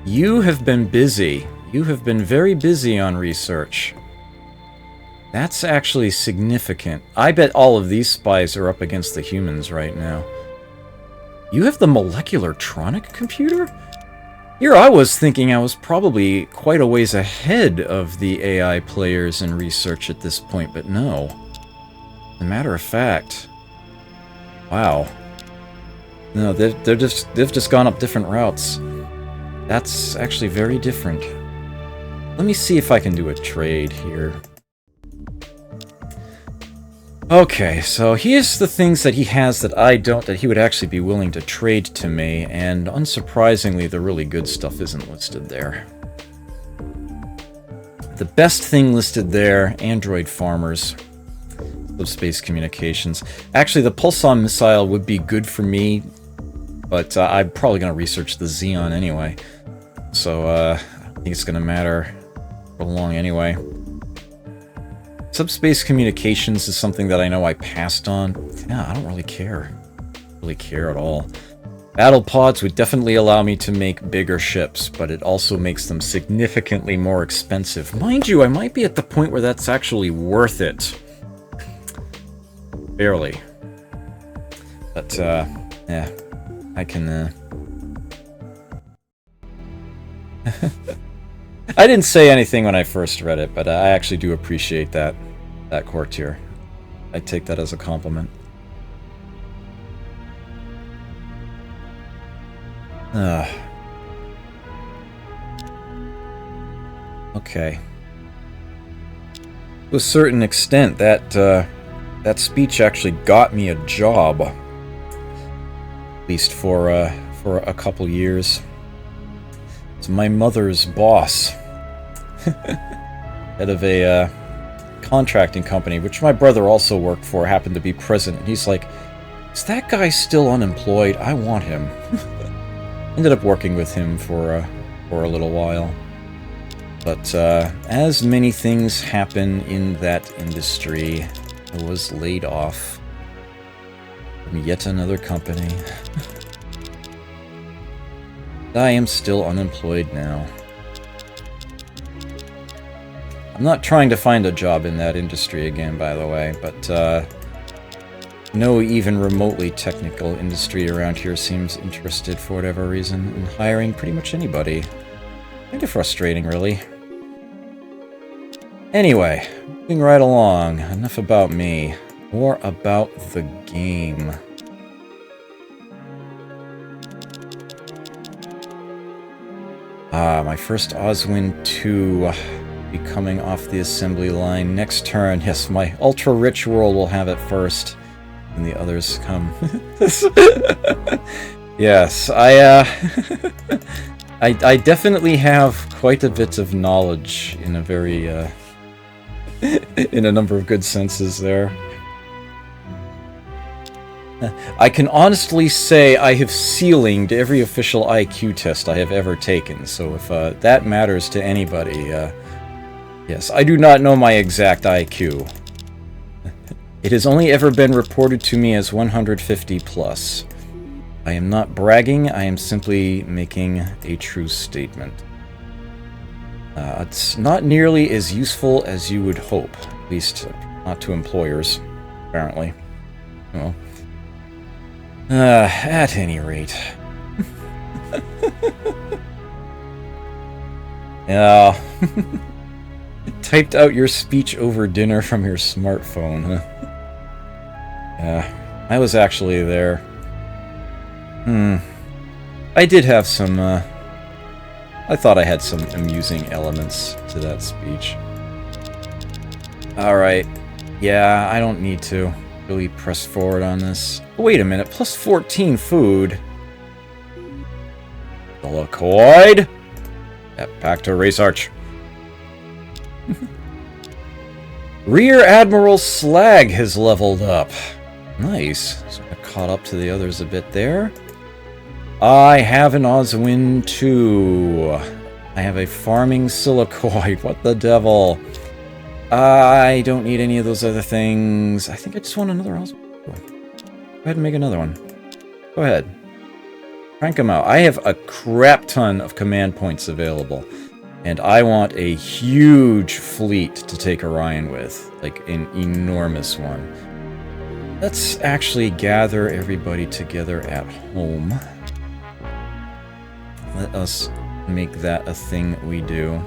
You have been busy. You have been very busy on research. That's actually significant. I bet all of these spies are up against the humans right now. You have the molecular tronic computer? Here I was thinking I was probably quite a ways ahead of the AI players in research at this point, but no. As a matter of fact... Wow. No, they've just gone up different routes. That's actually very different. Let me see if I can do a trade here. Okay, so here's the things that he has that I don't, that he would actually be willing to trade to me, and unsurprisingly, the really good stuff isn't listed there. The best thing listed there, Android farmers, subspace communications. Actually, the Pulsar missile would be good for me, but I'm probably going to research the Xeon anyway, so I think it's going to matter for long anyway. Subspace communications is something that I know I passed on. Yeah, I don't really care. Really care at all. Battle pods would definitely allow me to make bigger ships, but it also makes them significantly more expensive. Mind you, I might be at the point where that's actually worth it. Barely. But, yeah. I can, I didn't say anything when I first read it, but I actually do appreciate that courtier. I take that as a compliment. Okay. To a certain extent, that speech actually got me a job. At least for a couple years. It's my mother's boss. Head of a contracting company, which my brother also worked for, happened to be president. He's like, Is that guy still unemployed? I want him. Ended up working with him for a little while. But as many things happen in that industry, I was laid off from yet another company. I am still unemployed now. I'm not trying to find a job in that industry again, by the way, but no even remotely technical industry around here seems interested, for whatever reason, in hiring pretty much anybody. Kind of frustrating, really. Anyway, moving right along. Enough about me. More about the game. My first Oswin II be coming off the assembly line. Next turn, yes, my ultra-rich world will have it first. And the others come. Yes, I definitely have quite a bit of knowledge in a very, in a number of good senses there. I can honestly say I have ceilinged every official IQ test I have ever taken, so if that matters to anybody, yes, I do not know my exact IQ. It has only ever been reported to me as 150 plus. I am not bragging, I am simply making a true statement. It's not nearly as useful as you would hope, at least not to employers, apparently. Well, at any rate. Yeah. Typed out your speech over dinner from your smartphone, huh? Yeah, I was actually there. I did have some, I thought I had some amusing elements to that speech. Alright. Yeah, I don't need to really press forward on this. Wait a minute, plus 14 food. Delacoid? Back to Race Arch. Rear Admiral Slag has leveled up. Nice. So I caught up to the others a bit there. I have an Oswin II. I have a farming silicoid. What the devil? I don't need any of those other things. I think I just want another Oswin. Go ahead and make another one. Go ahead. Crank them out. I have a crap ton of command points available. And I want a huge fleet to take Orion with. Like, an enormous one. Let's actually gather everybody together at home. Let us make that a thing we do.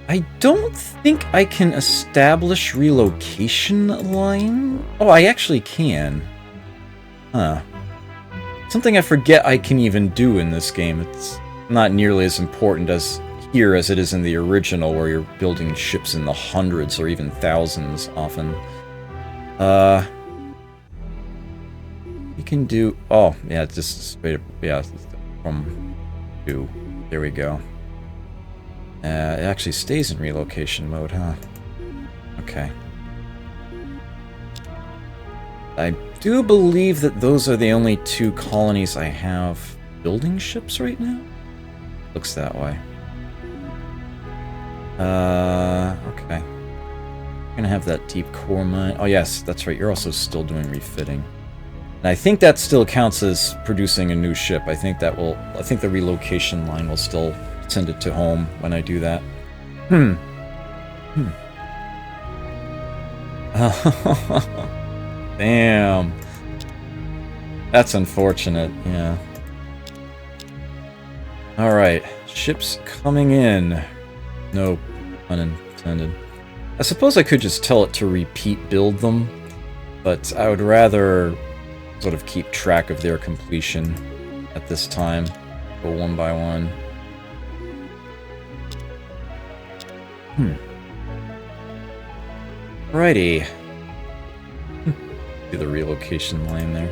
I don't think I can establish relocation line. Oh, I actually can. Huh. Something I forget I can even do in this game. It's not nearly as important as here as it is in the original, where you're building ships in the hundreds or even thousands often. We can do... Oh, yeah, just straight up... Yeah, from 2. There we go. It actually stays in relocation mode, huh? Okay. I do believe that those are the only 2 colonies I have building ships right now? Looks that way. Okay. I'm gonna have that deep core mine. Oh yes, that's right, you're also still doing refitting. And I think that still counts as producing a new ship. I think that will... I think the relocation line will still send it to home when I do that. Damn. That's unfortunate, yeah. Alright, ships coming in. No pun intended. I suppose I could just tell it to repeat build them, but I would rather sort of keep track of their completion at this time. Go one by one. Righty. Do the relocation line there.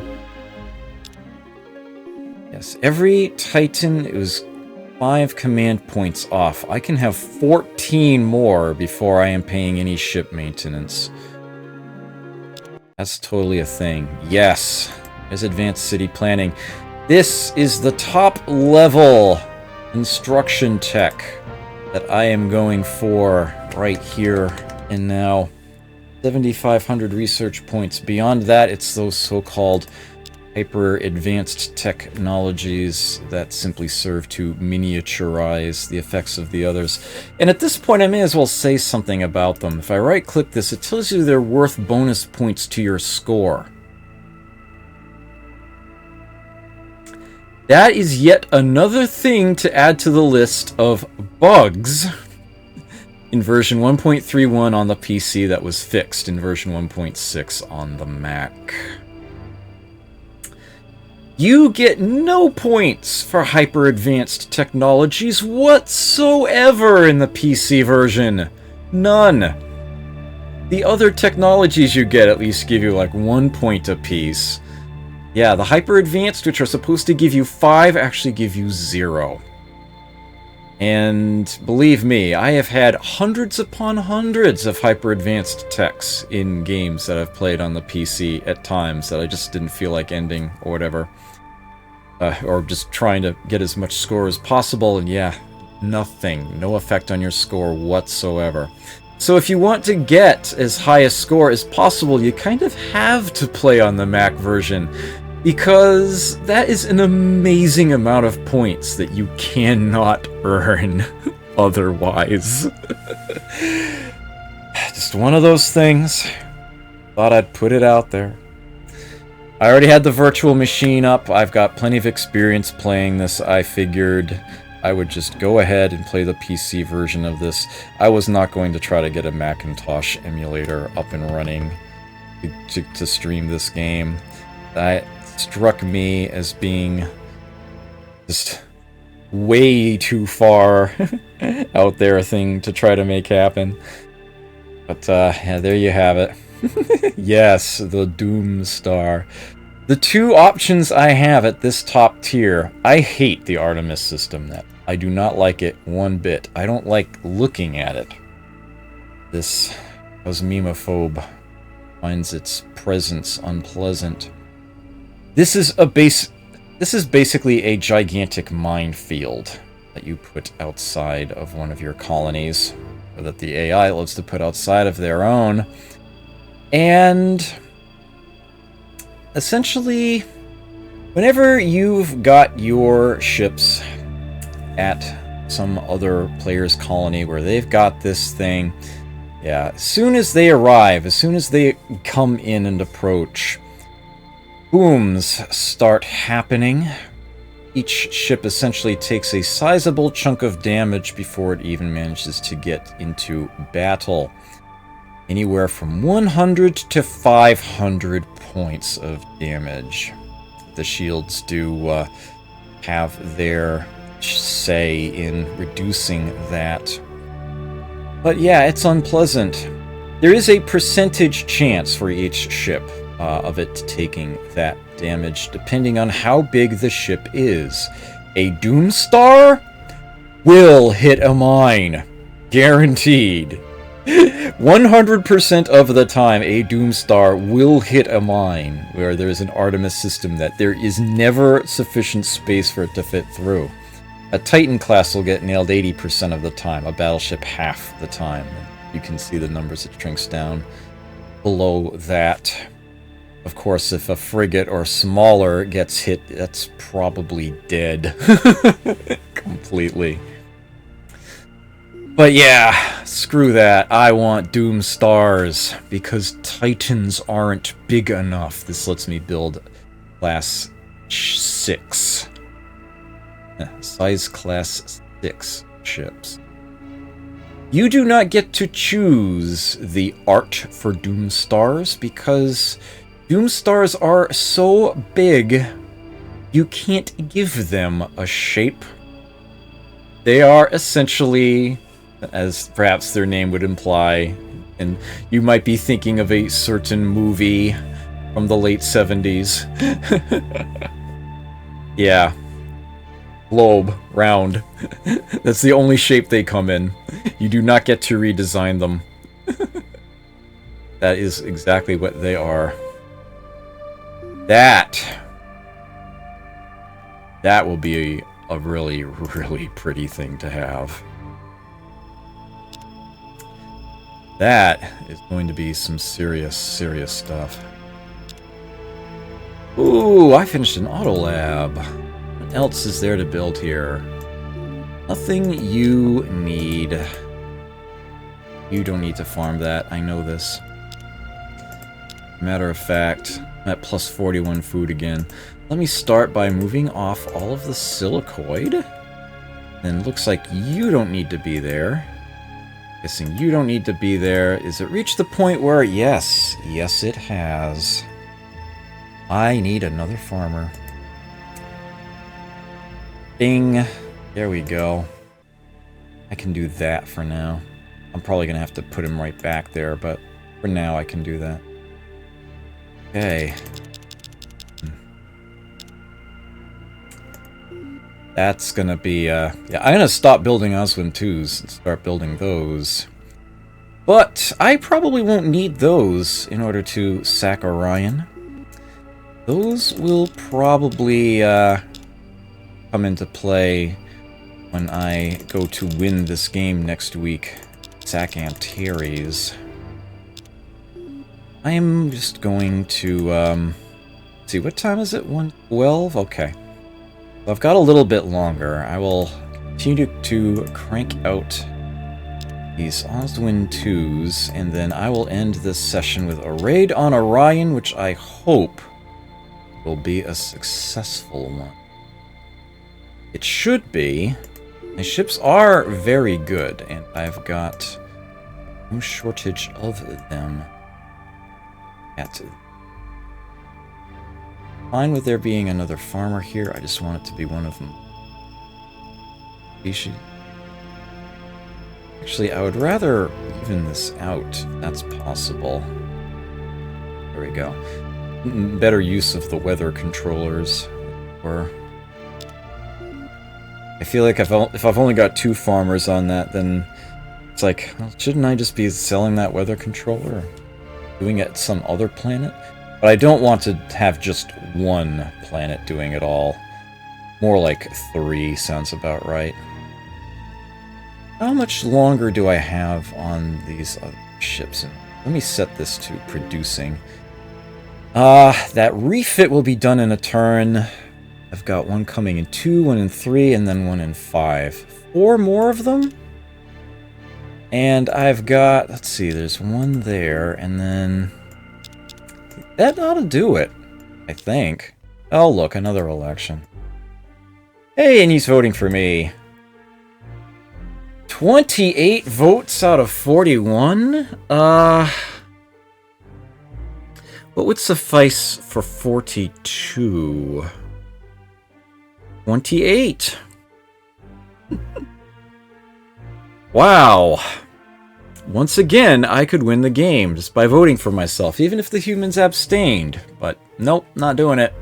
Yes, every Titan, it was 5 command points off. I can have 14 more before I am paying any ship maintenance. That's totally a thing. Yes, as advanced city planning. This is the top level instruction tech that I am going for right here and now. 7,500 research points. Beyond that, it's those so-called hyper-advanced technologies that simply serve to miniaturize the effects of the others. And at this point, I may as well say something about them. If I right-click this, it tells you they're worth bonus points to your score. That is yet another thing to add to the list of bugs in version 1.31 on the PC that was fixed in version 1.6 on the Mac. You get no points for hyper-advanced technologies whatsoever in the PC version. None. The other technologies you get at least give you like 1 point apiece. Yeah, the hyper-advanced, which are supposed to give you 5, actually give you 0. And believe me, I have had hundreds upon hundreds of hyper-advanced techs in games that I've played on the PC at times that I just didn't feel like ending or whatever. Or just trying to get as much score as possible, and yeah, nothing. No effect on your score whatsoever. So if you want to get as high a score as possible, you kind of have to play on the Mac version, because that is an amazing amount of points that you cannot earn otherwise. Just one of those things. Thought I'd put it out there. I already had the virtual machine up. I've got plenty of experience playing this. I figured I would just go ahead and play the PC version of this. I was not going to try to get a Macintosh emulator up and running to stream this game. That struck me as being just way too far out there a thing to try to make happen. But yeah, there you have it. Yes, the Doom Star. The two options I have at this top tier. I hate the Artemis system. I do not like it one bit. I don't like looking at it. This cosmemophobe finds its presence unpleasant. This is basically a gigantic minefield that you put outside of one of your colonies, or that the AI loves to put outside of their own. And essentially, whenever you've got your ships at some other player's colony where they've got this thing, yeah, as soon as they arrive, as soon as they come in and approach, booms start happening. Each ship essentially takes a sizable chunk of damage before it even manages to get into battle. Anywhere from 100 to 500 points of damage. The shields do have their say in reducing that. But yeah, it's unpleasant. There is a percentage chance for each ship of it taking that damage, depending on how big the ship is. A Doomstar will hit a mine. Guaranteed. 100% of the time, a Doomstar will hit a mine where there's an Artemis system that there is never sufficient space for it to fit through. A Titan class will get nailed 80% of the time, a battleship half the time. You can see the numbers it shrinks down below that. Of course, if a frigate or smaller gets hit, that's probably dead. Completely. But yeah, screw that. I want Doom Stars, because Titans aren't big enough. This lets me build class 6. Size class 6 ships. You do not get to choose the art for Doom Stars, because Doom Stars are so big, you can't give them a shape. They are essentially, as perhaps their name would imply, and you might be thinking of a certain movie from the late 70s. Yeah. Globe, round. That's the only shape they come in. You do not get to redesign them. That is exactly what they are. That will be a really, really pretty thing to have. That is going to be some serious, serious stuff. Ooh, I finished an auto lab. What else is there to build here? Nothing you need. You don't need to farm that. I know this. Matter of fact, I'm at plus 41 food again. Let me start by moving off all of the silicoid. Then looks like you don't need to be there. Guessing you don't need to be there. Is it reached the point where... Yes. Yes, it has. I need another farmer. Bing. There we go. I can do that for now. I'm probably going to have to put him right back there, but for now I can do that. Okay. That's gonna be, yeah, I'm gonna stop building Oswin 2s and start building those. But I probably won't need those in order to sack Orion. Those will probably come into play when I go to win this game next week. Sack Antares. I am just going to, let's see, what time is it? 1:12? Okay. I've got a little bit longer. I will continue to crank out these Oswin 2s, and then I will end this session with a raid on Orion, which I hope will be a successful one. It should be. My ships are very good, and I've got no shortage of them. Fine with there being another farmer here. I just want it to be one of them. Species. Actually, I would rather even this out, if that's possible. There we go. Better use of the weather controllers. Or I feel like if I've only got 2 farmers on that, then it's like, well, shouldn't I just be selling that weather controller? Doing it some other planet? But I don't want to have just one planet doing it all. More like 3 sounds about right. How much longer do I have on these other ships? Let me set this to producing. That refit will be done in a turn. I've got one coming in 2, one in 3, and then one in 5. 4 more of them? And I've got, let's see, there's one there, and then... That ought to do it, I think. Oh, look, another election. Hey, and he's voting for me. 28 votes out of 41? What would suffice for 42? 28. Wow. Once again, I could win the game just by voting for myself, even if the humans abstained. But nope, not doing it.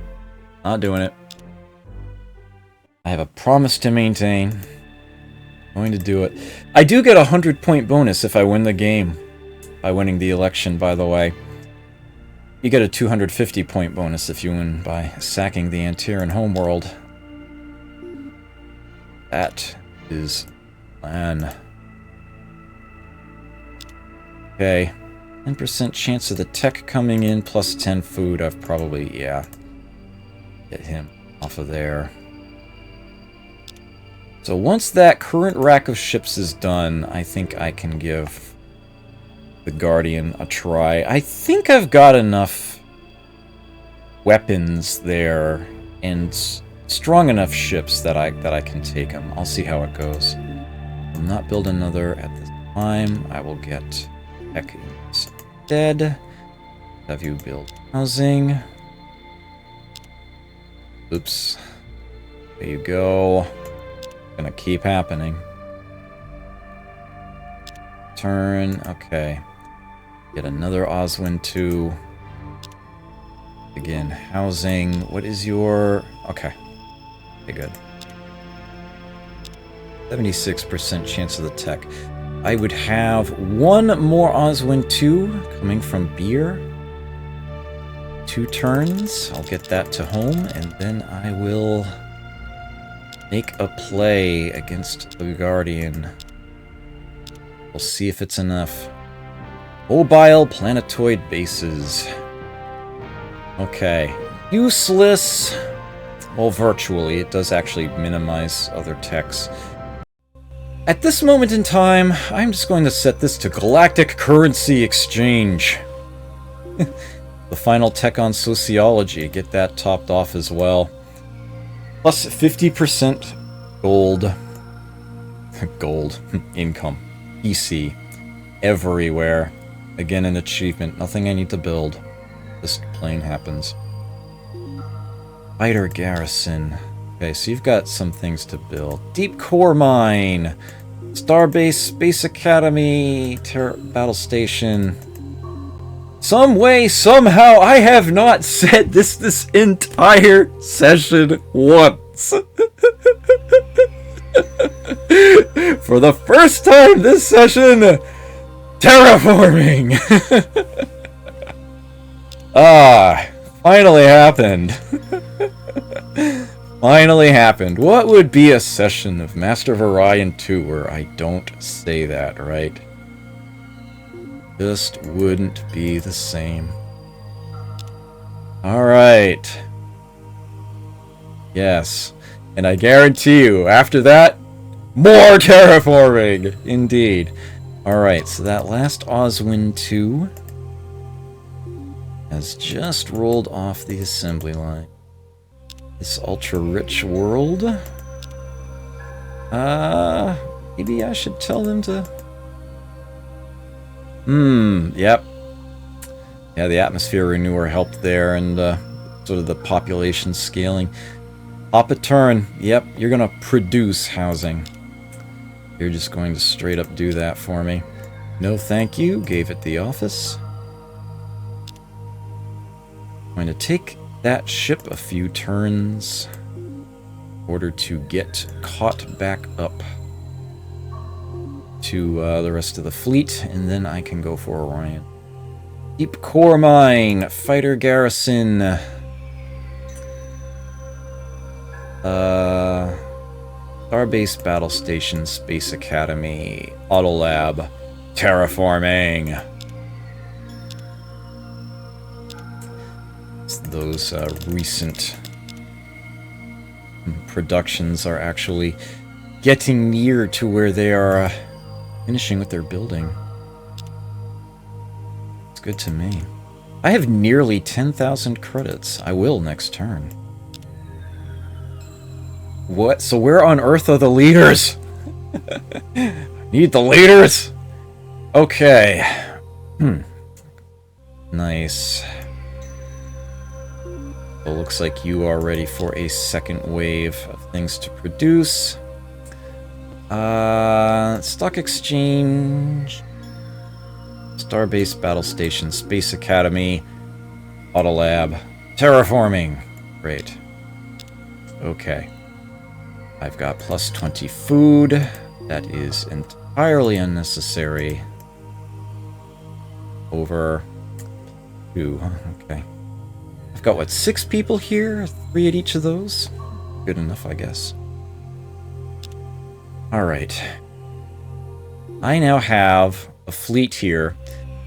Not doing it. I have a promise to maintain. I'm going to do it. I do get a 100-point bonus if I win the game. By winning the election, by the way. You get a 250-point bonus if you win by sacking the Antarean homeworld. That is plan. Okay. 10% chance of the tech coming in, plus 10 food. I've probably, yeah. Get him off of there. So once that current rack of ships is done, I think I can give the Guardian a try. I think I've got enough weapons there and strong enough ships that I can take them. I'll see how it goes. I'll not build another at this time. I will get tech instead. Have you build housing. Oops. There you go. Gonna keep happening. Turn. Okay. Get another Oswin 2. Again, housing. What is your... Okay. Okay, good. 76% chance of the tech. I would have one more Oswin 2 coming from beer. 2 turns. I'll get that to home, and then I will make a play against the Guardian. We'll see if it's enough. Mobile planetoid bases. Okay. Useless. Well, virtually. It does actually minimize other techs. At this moment in time, I'm just going to set this to Galactic Currency Exchange. The final tech on sociology. Get that topped off as well. Plus 50% gold. Gold. Income. EC. Everywhere. Again, an achievement. Nothing I need to build. Just plain happens. Fighter garrison. Okay, so you've got some things to build. Deep core mine. Starbase, Space Academy, battle station. Some way, somehow, I have not said this entire session once. For the first time this session, terraforming. Finally happened. Finally happened. What would be a session of Master of Orion II where I don't say that, right? Just wouldn't be the same. Alright. Yes. And I guarantee you, after that, more terraforming! Indeed. Alright, so that last Oswin 2 has just rolled off the assembly line. This ultra-rich world. Maybe I should tell them to... Yep. Yeah, the atmosphere renewer helped there, and sort of the population scaling. Pop a turn. Yep, you're gonna produce housing. You're just going to straight up do that for me. No thank you. Gave it the office. I'm going to take that ship a few turns in order to get caught back up to the rest of the fleet, and then I can go for Orion. Deep core mine, fighter garrison, Starbase battle station, Space Academy, Autolab, terraforming. Those recent productions are actually getting near to where they are finishing with their building. It's good to me. I have nearly 10,000 credits. I will next turn. What? So where on earth are the leaders? Need the leaders? Okay. Nice. It looks like you are ready for a second wave of things to produce. Stock Exchange, Starbase Battle Station, Space Academy, Autolab, terraforming. Great. Okay. I've got plus 20 food. That is entirely unnecessary. Over 2. Okay. I've got, what, 6 people here? 3 at each of those? Good enough, I guess. Alright. I now have a fleet here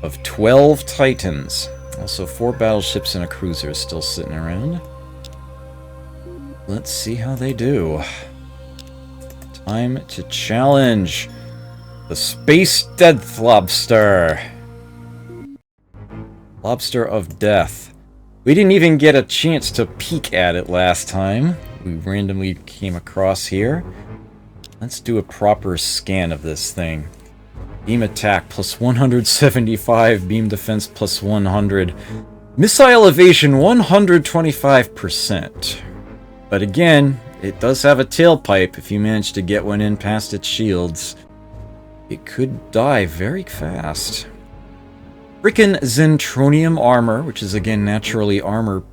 of 12 Titans. Also 4 battleships and a cruiser still sitting around. Let's see how they do. Time to challenge the Space Death Lobster. Lobster of Death. We didn't even get a chance to peek at it last time. We randomly came across here. Let's do a proper scan of this thing. Beam attack plus 175, beam defense plus 100. Missile evasion 125%. But again, it does have a tailpipe. If you manage to get one in past its shields, it could die very fast. Frickin' Zentronium armor, which is again naturally armor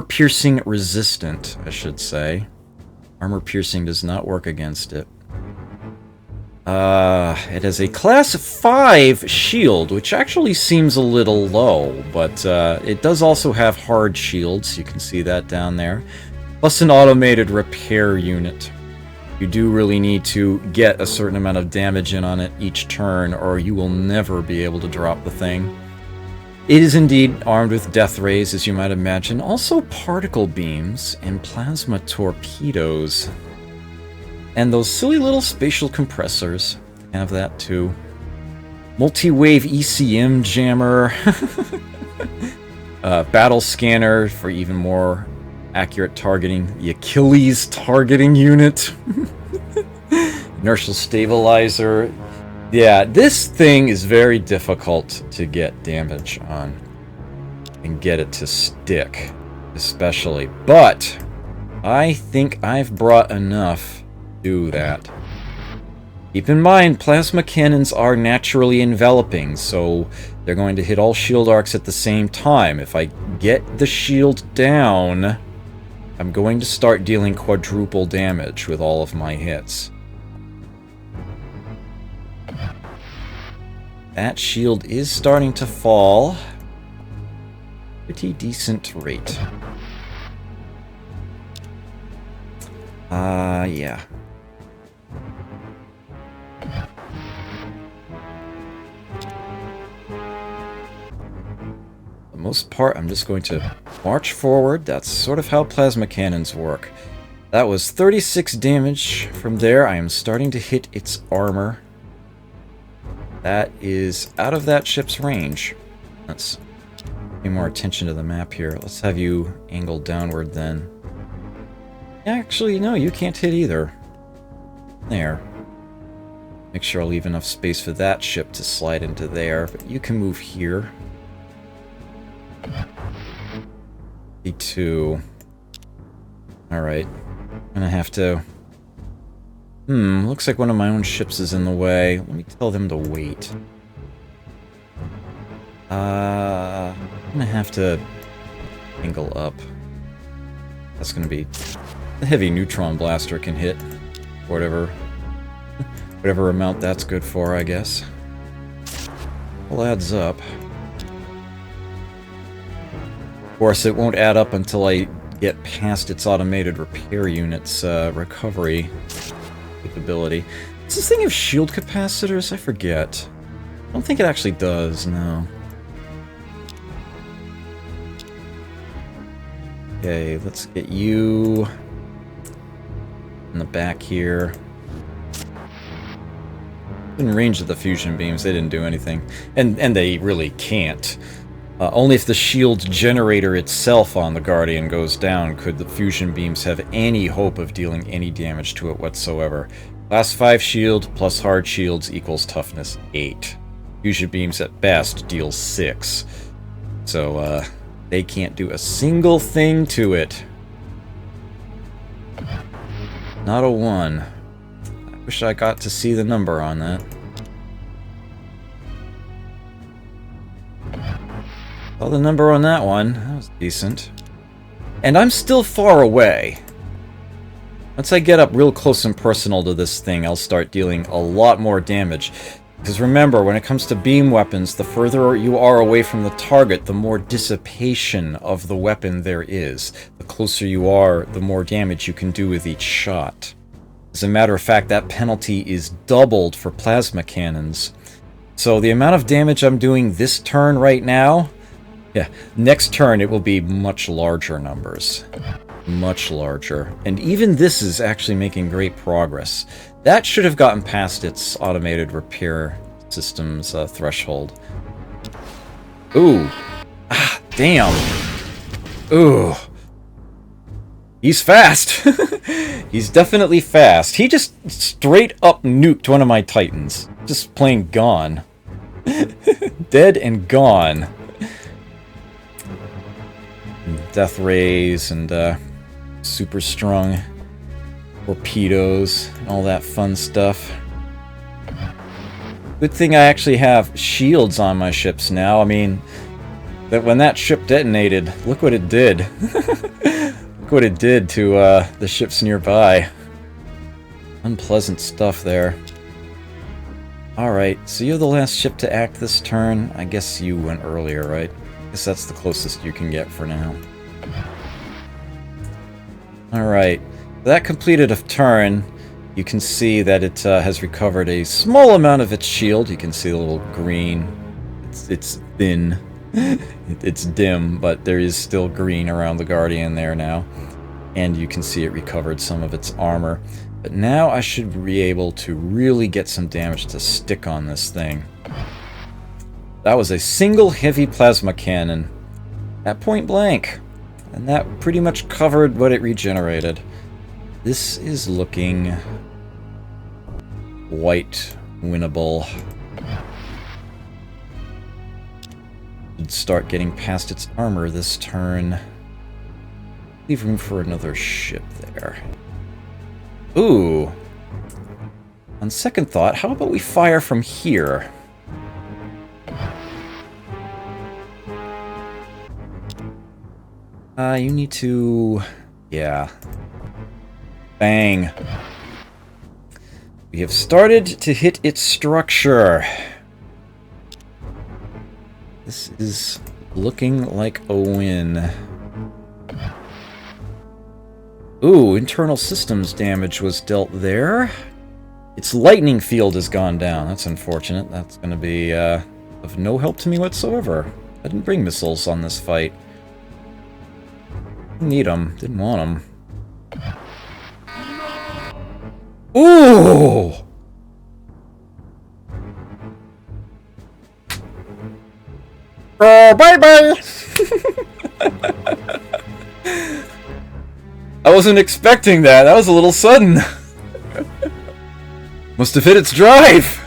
piercing resistant, I should say. Armor piercing does not work against it. It has a class 5 shield, which actually seems a little low, but it does also have hard shields. You can see that down there. Plus an automated repair unit. You do really need to get a certain amount of damage in on it each turn, or you will never be able to drop the thing. It is indeed armed with death rays, as you might imagine. Also particle beams and plasma torpedoes. And those silly little spatial compressors have that too. Multi-wave ECM jammer. Battle scanner for even more accurate targeting. The Achilles targeting unit. Inertial stabilizer. Yeah, this thing is very difficult to get damage on. And get it to stick, especially. But I think I've brought enough to do that. Keep in mind, plasma cannons are naturally enveloping, so they're going to hit all shield arcs at the same time. If I get the shield down, I'm going to start dealing quadruple damage with all of my hits. That shield is starting to fall. Pretty decent rate. Yeah. For the most part, I'm just going to march forward. That's sort of how plasma cannons work. That was 36 damage. From there, I am starting to hit its armor. That is out of that ship's range. Let's pay more attention to the map here. Let's have you angle downward then. Actually, no, you can't hit either. There. Make sure I leave enough space for that ship to slide into there, but you can move here. E2. Alright. I'm gonna have to... looks like one of my own ships is in the way. Let me tell them to wait. I'm gonna have to angle up. That's gonna be... The heavy neutron blaster can hit. Whatever amount that's good for, I guess. All adds up. Of course, it won't add up until I get past its automated repair unit's recovery capability. Does this thing have shield capacitors? I forget. I don't think it actually does, no. Okay, let's get you in the back here. In range of the fusion beams, they didn't do anything. And they really can't. Only if the shield generator itself on the Guardian goes down could the fusion beams have any hope of dealing any damage to it whatsoever. Class 5 shield plus hard shields equals toughness 8. Fusion beams at best deal 6. So, they can't do a single thing to it. Not a 1. I wish I got to see the number on that. Well, the number on that one, that was decent. And I'm still far away. Once I get up real close and personal to this thing, I'll start dealing a lot more damage. Because remember, when it comes to beam weapons, the further you are away from the target, the more dissipation of the weapon there is. The closer you are, the more damage you can do with each shot. As a matter of fact, that penalty is doubled for plasma cannons. So the amount of damage I'm doing this turn right now, yeah, next turn it will be much larger numbers. Much larger. And even this is actually making great progress. That should have gotten past its automated repair system's threshold. Ooh. Ah, damn. Ooh. He's fast. He's definitely fast. He just straight up nuked one of my Titans. Just plain gone. Dead and gone. Death rays and super strong torpedoes and all that fun stuff. Good thing I actually have shields on my ships now. I mean, that when that ship detonated, look what it did. Look what it did to the ships nearby. Unpleasant stuff there. Alright, so you're the last ship to act this turn. I guess you went earlier, right? I guess that's the closest you can get for now. Alright, that completed a turn. You can see that it has recovered a small amount of its shield. You can see a little green. It's thin. It's dim, but there is still green around the Guardian there now. And you can see it recovered some of its armor. But now I should be able to really get some damage to stick on this thing. That was a single heavy plasma cannon at point blank. And that pretty much covered what it regenerated. This is looking quite winnable. Should start getting past its armor this turn. Leave room for another ship there. Ooh. On second thought, how about we fire from here? You need to... yeah. Bang. We have started to hit its structure. This is looking like a win. Ooh, internal systems damage was dealt there. Its lightning field has gone down. That's unfortunate. That's going to be of no help to me whatsoever. I didn't bring missiles on this fight. Didn't need them. Didn't want them. Ooh! Oh, bye-bye! I wasn't expecting that. That was a little sudden. Must have hit its drive.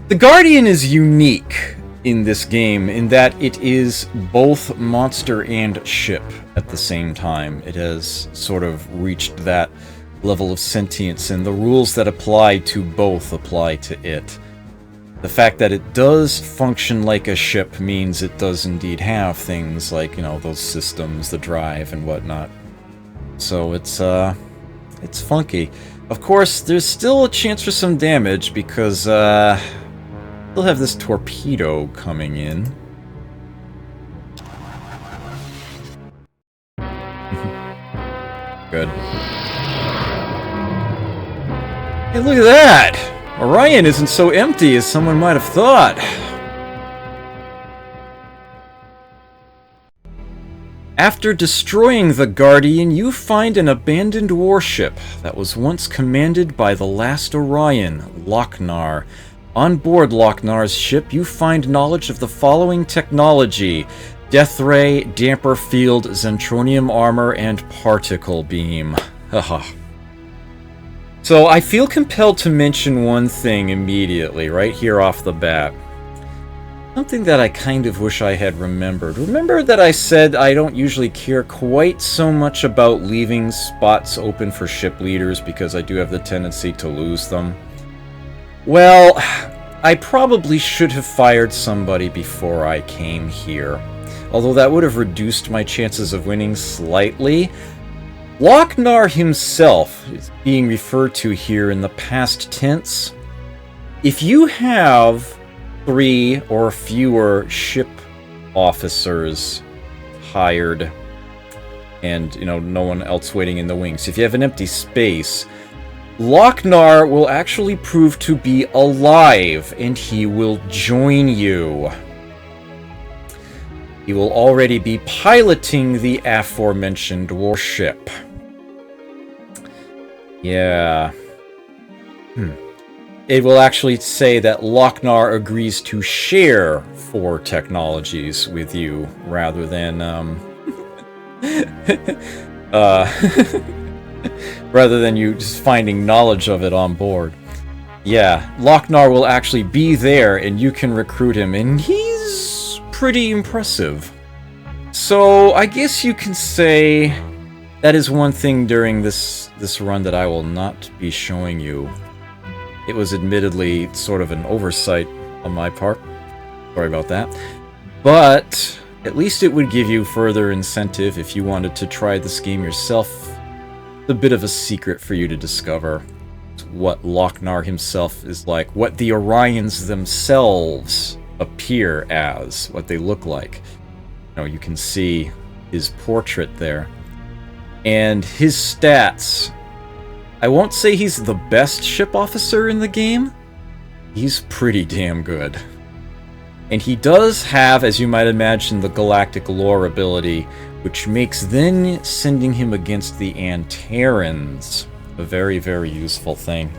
The Guardian is unique in this game in that it is both monster and ship at the same time. It has sort of reached that level of sentience, and the rules that apply to both apply to it. The fact that it does function like a ship means it does indeed have things like, you know, those systems, the drive and whatnot. So it's funky. Of course, there's still a chance for some damage because, we'll have this torpedo coming in. Good. Hey, look at that! Orion isn't so empty as someone might have thought. After destroying the Guardian, you find an abandoned warship that was once commanded by the last Orion, Lochnar. On board Lochnar's ship, you find knowledge of the following technology: Death Ray, Damper Field, Zentronium Armor, and Particle Beam. Haha. So I feel compelled to mention one thing immediately, right here off the bat. Something that I kind of wish I had remembered. Remember that I said I don't usually care quite so much about leaving spots open for ship leaders because I do have the tendency to lose them? Well, I probably should have fired somebody before I came here. Although that would have reduced my chances of winning slightly. Lochnar himself is being referred to here in the past tense. If you have 3 or fewer ship officers hired and, you know, no one else waiting in the wings, if you have an empty space, Lochnar will actually prove to be alive and he will join you. He will already be piloting the aforementioned warship. Yeah. It will actually say that Lochnar agrees to share 4 technologies with you, rather than, rather than you just finding knowledge of it on board. Yeah, Lochnar will actually be there, and you can recruit him, and he's pretty impressive. So, I guess you can say that is one thing during this run that I will not be showing you. It was admittedly sort of an oversight on my part. Sorry about that. But at least it would give you further incentive if you wanted to try this game yourself. It's a bit of a secret for you to discover. what Lochnar himself is like, what the Orions themselves appear as, what they look like. You know, you can see his portrait there. And his stats, I won't say he's the best ship officer in the game. He's pretty damn good. And he does have, as you might imagine, the galactic lore ability, which makes then sending him against the Anterans a very, very useful thing.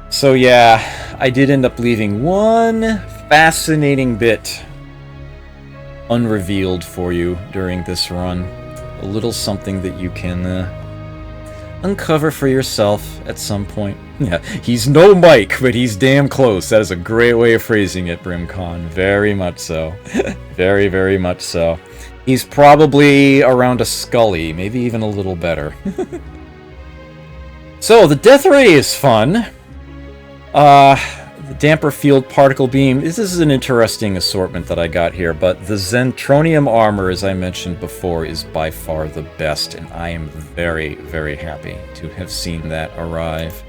So yeah, I did end up leaving one fascinating bit unrevealed for you during this run. A little something that you can uncover for yourself at some point. Yeah, he's no Mike, but he's damn close. That is a great way of phrasing it, Brimcon. Very much so. Very, very much so. He's probably around a Scully, maybe even a little better. So, the Death Ray is fun. The Damper Field Particle Beam, this is an interesting assortment that I got here, but the Zentronium armor, as I mentioned before, is by far the best, and I am very, very happy to have seen that arrive.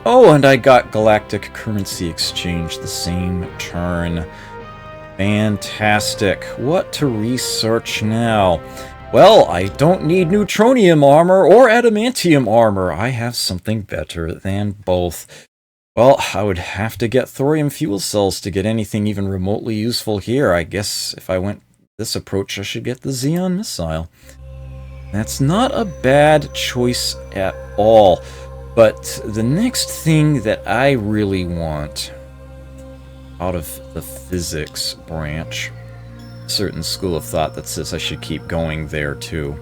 Oh, and I got Galactic Currency Exchange the same turn. Fantastic. What to research now? Well, I don't need Neutronium armor or Adamantium armor. I have something better than both. Well, I would have to get thorium fuel cells to get anything even remotely useful here. I guess if I went this approach, I should get the Xeon missile. That's not a bad choice at all. But the next thing that I really want out of the physics branch, a certain school of thought that says I should keep going there too.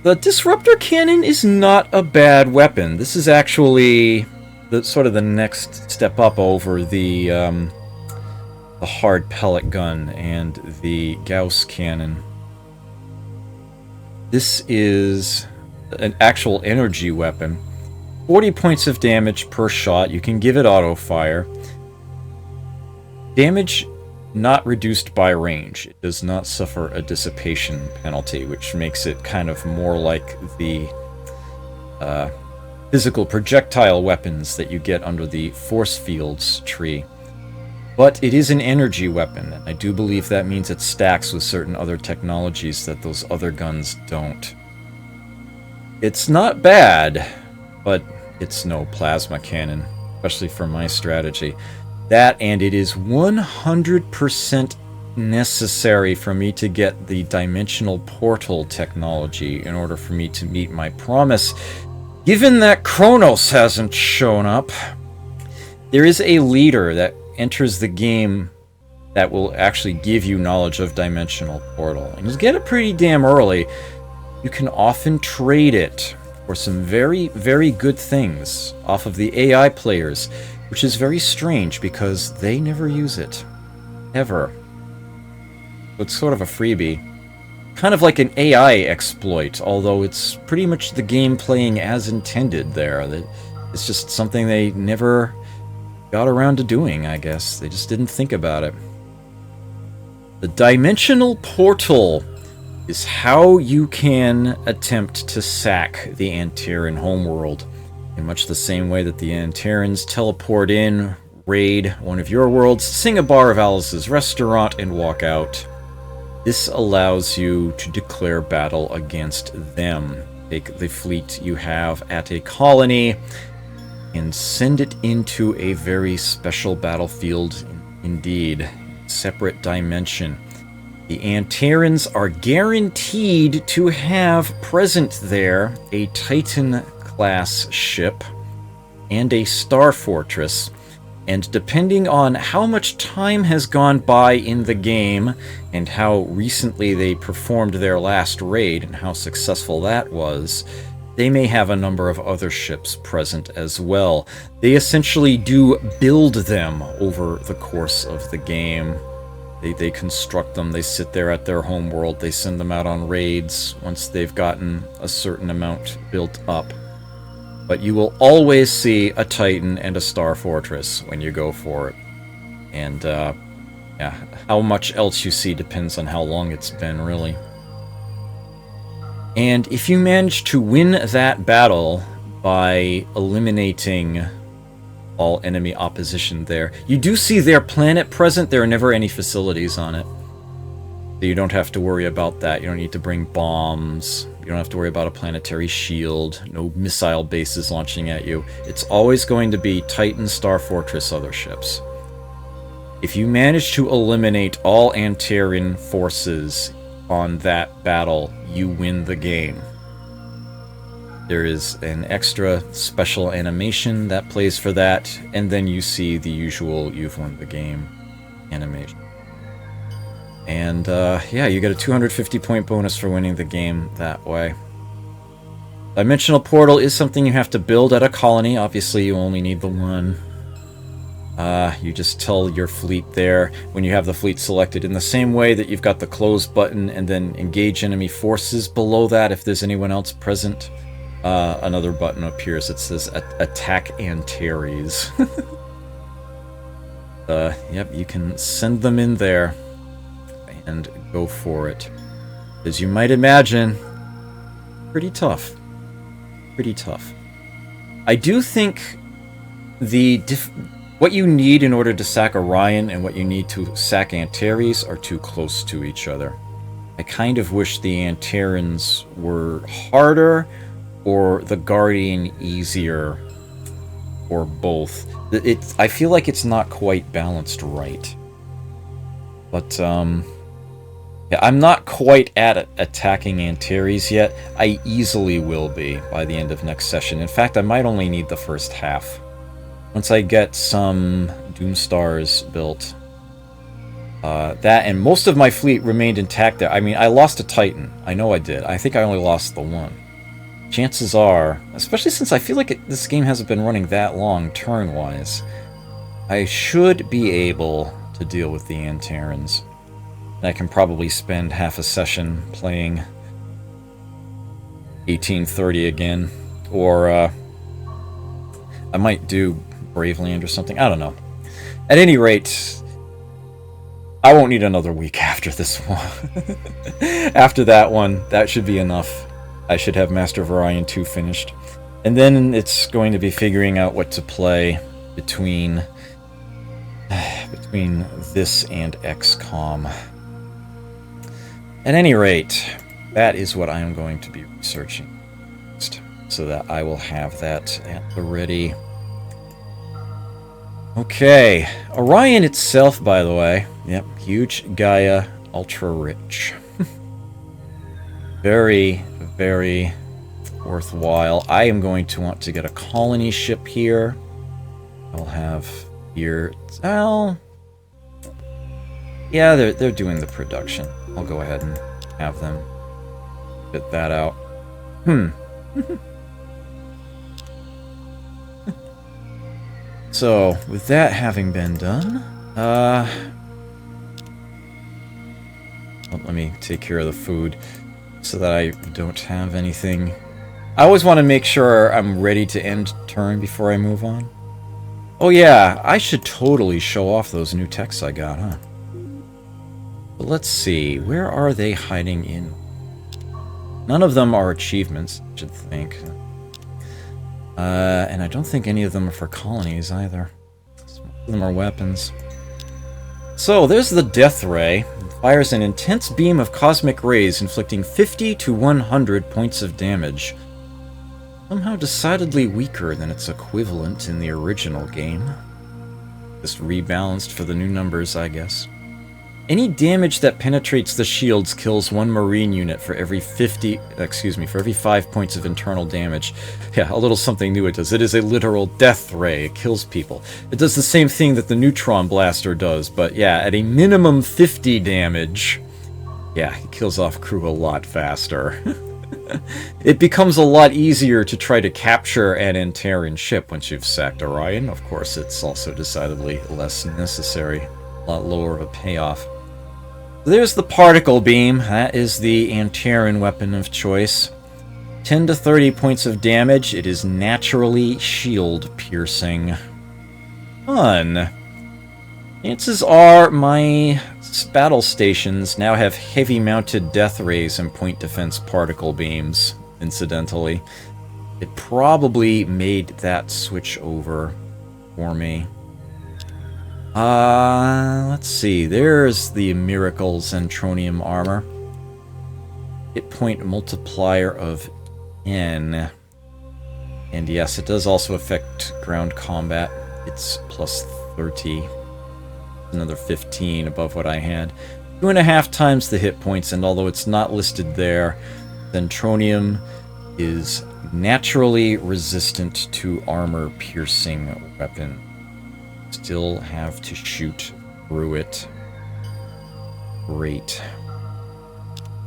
The Disruptor Cannon is not a bad weapon. This is actually the sort of the next step up over the hard pellet gun and the Gauss cannon. This is an actual energy weapon. 40 points of damage per shot. You can give it auto fire. Damage not reduced by range. It does not suffer a dissipation penalty, which makes it kind of more like the physical projectile weapons that you get under the force fields tree. But it is an energy weapon, and I do believe that means it stacks with certain other technologies that those other guns don't. It's not bad, but it's no plasma cannon, especially for my strategy. That, and it is 100% necessary for me to get the dimensional portal technology in order for me to meet my promise. Given that Kronos hasn't shown up, there is a leader that enters the game that will actually give you knowledge of dimensional portal. And you'll get it pretty damn early. You can often trade it for some very, very good things off of the AI players, which is very strange because they never use it. Ever. So it's sort of a freebie. Kind of like an AI exploit, although it's pretty much the game playing as intended there. It's just something they never got around to doing, I guess. They just didn't think about it. The dimensional portal is how you can attempt to sack the Antaran homeworld. In much the same way that the Antarans teleport in, raid one of your worlds, sing a bar of Alice's restaurant, and walk out. This allows you to declare battle against them. Take the fleet you have at a colony and send it into a very special battlefield indeed. Separate dimension. The Antarans are guaranteed to have present there a Titan-class ship and a Star Fortress, and depending on how much time has gone by in the game and how recently they performed their last raid and how successful that was, they may have a number of other ships present as well. They essentially do build them over the course of the game. They construct them, they sit there at their homeworld, they send them out on raids once they've gotten a certain amount built up. But you will always see a Titan and a Star Fortress when you go for it. And, yeah, how much else you see depends on how long it's been, really. And if you manage to win that battle, by eliminating all enemy opposition there. You do see their planet present. There are never any facilities on it. So you don't have to worry about that. You don't need to bring bombs. You don't have to worry about a planetary shield. No missile bases launching at you. It's always going to be Titan, Star Fortress, other ships. If you manage to eliminate all Antarian forces on that battle, you win the game. There is an extra special animation that plays for that, and then you see the usual "you've won the game" animation. And yeah, you get a 250 point bonus for winning the game that way. Dimensional portal is something you have to build at a colony. Obviously, you only need the one. You just tell your fleet there when you have the fleet selected, in the same way that you've got the close button and then engage enemy forces below that if there's anyone else present. Another button appears that says attack Antares. Yep, you can send them in there and go for it. As you might imagine, pretty tough. Pretty tough. I do think what you need in order to sack Orion and what you need to sack Antares are too close to each other. I kind of wish the Antarans were harder, or the Guardian easier, or both. I feel like it's not quite balanced right. But, yeah, I'm not quite at attacking Antares yet. I easily will be by the end of next session. In fact, I might only need the first half. Once I get some Doomstars built. That, and most of my fleet remained intact there. I mean, I lost a Titan. I know I did. I think I only lost the one. Chances are, especially since I feel like this game hasn't been running that long turn-wise, I should be able to deal with the Antarans. And I can probably spend half a session playing 1830 again, or I might do Braveland or something. I don't know. At any rate, I won't need another week after this one. After that one, that should be enough. I should have Master of Orion II finished. And then it's going to be figuring out what to play between this and XCOM. At any rate, that is what I am going to be researching next, so that I will have that at the ready. Okay, Orion itself, by the way, yep, huge Gaia, ultra rich. Very, very worthwhile. I am going to want to get a colony ship here. I'll have here. Well, yeah, they're doing the production. I'll go ahead and have them fit that out. So, with that having been done, well, let me take care of the food so that I don't have anything. I always want to make sure I'm ready to end turn before I move on. Oh yeah, I should totally show off those new techs I got, huh? But let's see, where are they hiding in? None of them are achievements, I should think. And I don't think any of them are for colonies either. Most of them are weapons. So, there's the Death Ray. It fires an intense beam of cosmic rays, inflicting 50 to 100 points of damage. Somehow decidedly weaker than its equivalent in the original game. Just rebalanced for the new numbers, I guess. Any damage that penetrates the shields kills one marine unit for every 5 points of internal damage. Yeah, a little something new it does. It is a literal death ray. It kills people. It does the same thing that the neutron blaster does, but yeah, at a minimum 50 damage. Yeah, it kills off crew a lot faster. It becomes a lot easier to try to capture an Antarian ship once you've sacked Orion. Of course, it's also decidedly less necessary. A lot lower of a payoff. There's the particle beam. That is the Antarian weapon of choice. 10 to 30 points of damage. It is naturally shield piercing. Fun. Chances are my battle stations now have heavy mounted death rays and point defense particle beams, incidentally. It probably made that switch over for me. Let's see. There's the Miracle Zentronium armor. Hit point multiplier of 10. And yes, it does also affect ground combat. It's plus 30. Another 15 above what I had. 2.5 times the hit points, and although it's not listed there, Zentronium is naturally resistant to armor-piercing weapon. Still have to shoot through it. Great.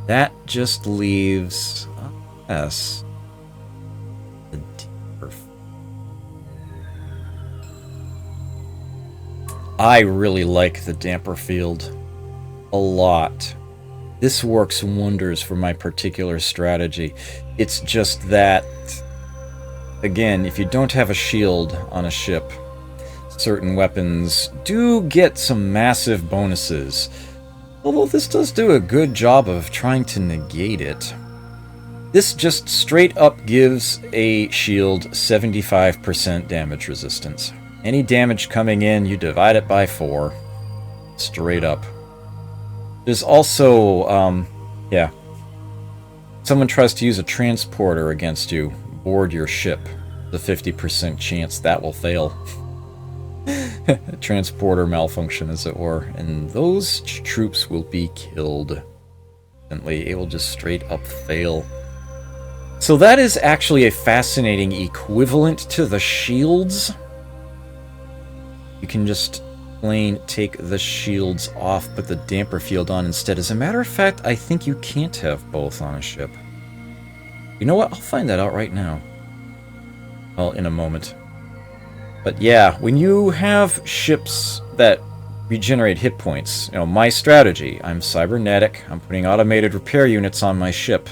That just leaves us the deeper. I really like the damper field a lot. This works wonders for my particular strategy. It's just that, again, if you don't have a shield on a ship, certain weapons do get some massive bonuses. Although this does do a good job of trying to negate it. This just straight up gives a shield 75% damage resistance. Any damage coming in, you divide it by 4. Straight up. There's also, yeah. Someone tries to use a transporter against you, board your ship. The 50% chance that will fail. Transporter malfunction, as it were. And those troops will be killed. It will just straight up fail. So that is actually a fascinating equivalent to the shields. You can just plain take the shields off, put the damper field on instead. As a matter of fact, I think you can't have both on a ship. You know what? I'll find that out right now. Well, in a moment. But yeah, when you have ships that regenerate hit points, you know, my strategy, I'm cybernetic, I'm putting automated repair units on my ship.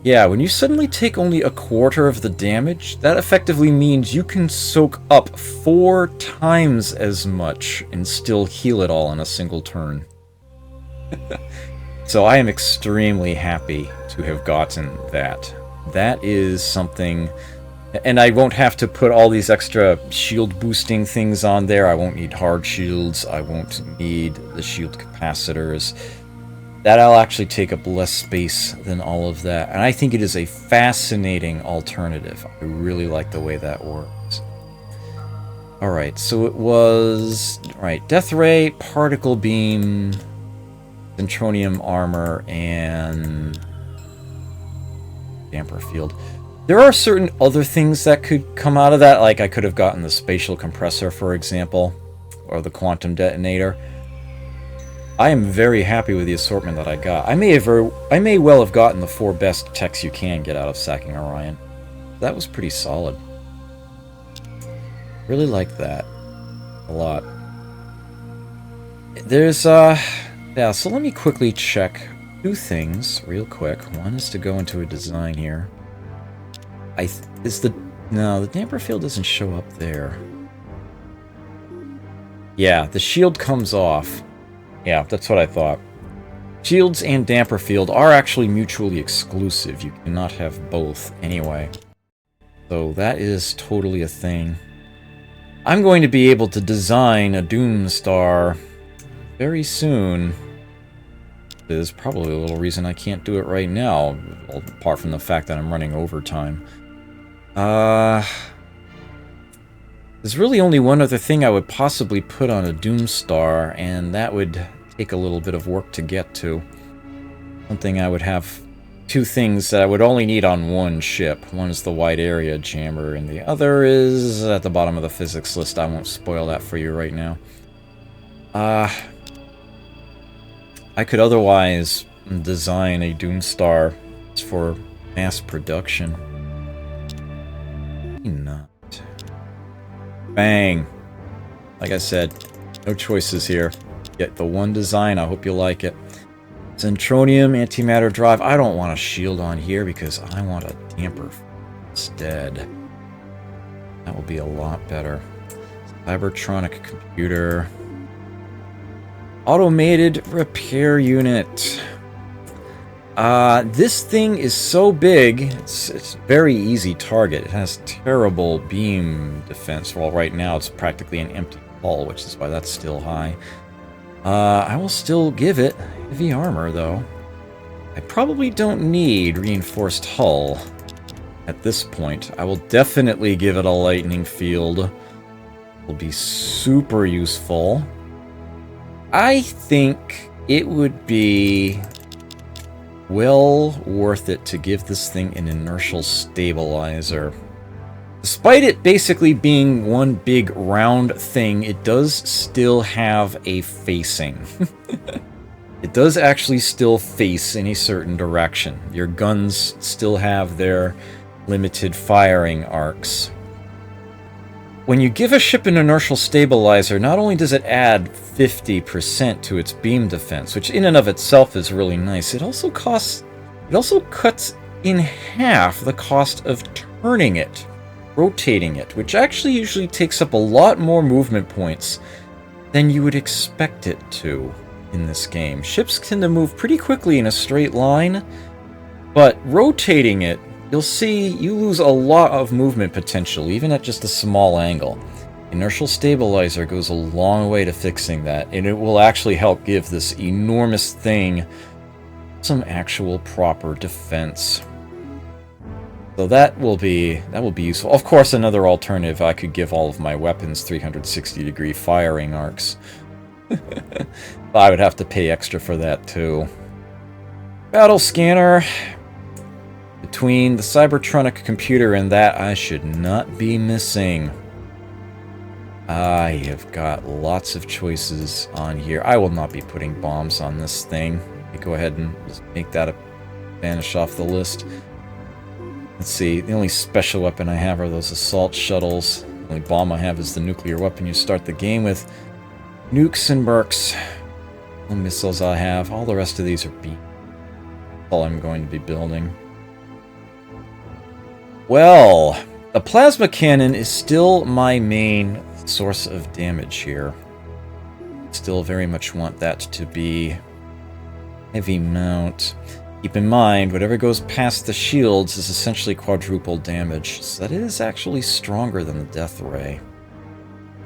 Yeah, when you suddenly take only a quarter of the damage, that effectively means you can soak up 4 times as much and still heal it all in a single turn. So I am extremely happy to have gotten that. That is something... And I won't have to put all these extra shield boosting things on there. I won't need hard shields. I won't need the shield capacitors. That'll actually take up less space than all of that. And I think it is a fascinating alternative. I really like the way that works. Alright, so it was... Alright, Death Ray, Particle Beam, Zentronium Armor, and... Damper Field. There are certain other things that could come out of that, like I could have gotten the Spatial Compressor, for example, or the Quantum Detonator. I am very happy with the assortment that I got. I may well have gotten the 4 best techs you can get out of sacking Orion. That was pretty solid. Really like that. A lot. There's, yeah, so let me quickly check 2 things real quick. One is to go into a design here. No, the damper field doesn't show up there. Yeah, the shield comes off. Yeah, that's what I thought. Shields and damper field are actually mutually exclusive. You cannot have both anyway. So that is totally a thing. I'm going to be able to design a Doomstar very soon. There's probably a little reason I can't do it right now, apart from the fact that I'm running overtime. There's really only one other thing I would possibly put on a Doomstar, and that would take a little bit of work to get to. Something I would have 2 things that I would only need on one ship. One is the wide area jammer, and the other is at the bottom of the physics list. I won't spoil that for you right now. I could otherwise design a Doomstar for mass production. Not. Bang. Like I said, no choices here. Get the one design. I hope you like it. Zentronium, antimatter drive. I don't want a shield on here because I want a damper instead. That will be a lot better. Cybertronic computer. Automated repair unit. This thing is so big, it's a very easy target. It has terrible beam defense. Well, right now it's practically an empty hull, which is why that's still high. I will still give it heavy armor, though. I probably don't need reinforced hull at this point. I will definitely give it a lightning field. Will be super useful. I think it would be well worth it to give this thing an inertial stabilizer. Despite it basically being one big round thing, it does still have a facing. It does actually still face in a certain direction. Your guns still have their limited firing arcs. When you give a ship an inertial stabilizer, not only does it add 50% to its beam defense, which in and of itself is really nice, it also cuts in half the cost of turning it, rotating it, which actually usually takes up a lot more movement points than you would expect it to in this game. Ships tend to move pretty quickly in a straight line, but rotating it, you'll see you lose a lot of movement potential, even at just a small angle. Inertial stabilizer goes a long way to fixing that, and it will actually help give this enormous thing some actual proper defense. So that will be useful. Of course, another alternative, I could give all of my weapons 360-degree firing arcs. I would have to pay extra for that too. Battle scanner. Between the Cybertronic computer and that, I should not be missing. I have got lots of choices on here. I will not be putting bombs on this thing. Let me go ahead and just make that vanish off the list. Let's see, the only special weapon I have are those assault shuttles. The only bomb I have is the nuclear weapon you start the game with. Nukes and mercs. The missiles I have. All the rest of these are B. All I'm going to be building. Well, the plasma cannon is still my main source of damage here. Still very much want that to be heavy mount. Keep in mind, whatever goes past the shields is essentially quadruple damage, so that is actually stronger than the death ray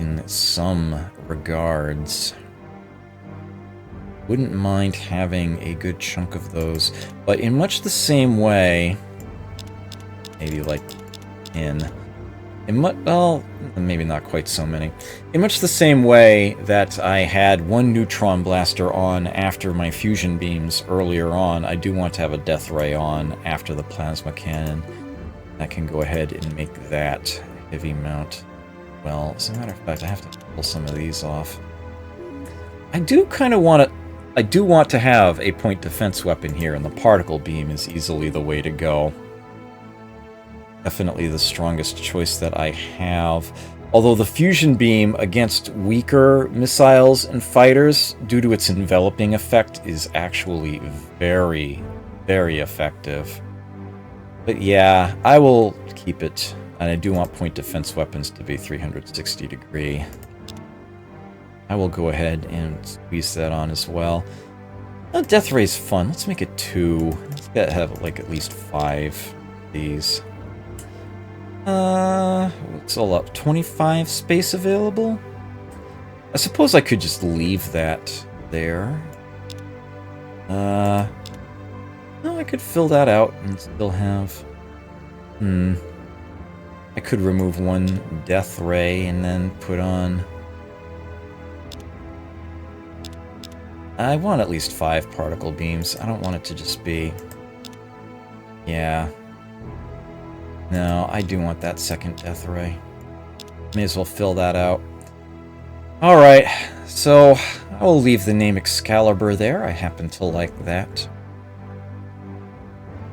in some regards. Wouldn't mind having a good chunk of those, but in much the same way, maybe like well, maybe not quite so many. In much the same way that I had one neutron blaster on after my fusion beams earlier on, I do want to have a death ray on after the plasma cannon. I can go ahead and make that heavy mount. Well, as a matter of fact, I have to pull some of these off. I do want to have a point defense weapon here, and the particle beam is easily the way to go. Definitely the strongest choice that I have. Although the fusion beam against weaker missiles and fighters, due to its enveloping effect, is actually very, very effective. But yeah, I will keep it. And I do want point defense weapons to be 360 degree. I will go ahead and squeeze that on as well. Death Ray's fun. Let's make it 2. Let's have like at least 5 of these. What's all up? 25 space available? I suppose I could just leave that there. No, I could fill that out and still have... I could remove one Death Ray and then put on... I want at least 5 particle beams. I don't want it to just be... Yeah. No, I do want that second Death Ray. May as well fill that out. Alright, so I will leave the name Excalibur there. I happen to like that.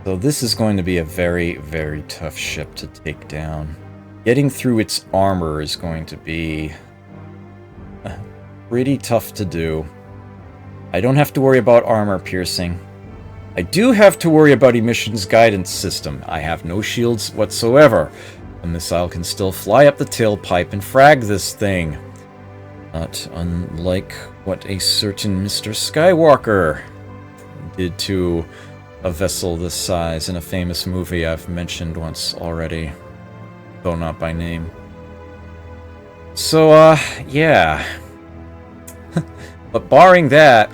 So this is going to be a very, very tough ship to take down. Getting through its armor is going to be pretty tough to do. I don't have to worry about armor piercing. I do have to worry about emissions guidance system. I have no shields whatsoever. A missile can still fly up the tailpipe and frag this thing. Not unlike what a certain Mr. Skywalker did to a vessel this size in a famous movie I've mentioned once already, though not by name. So, yeah. But barring that,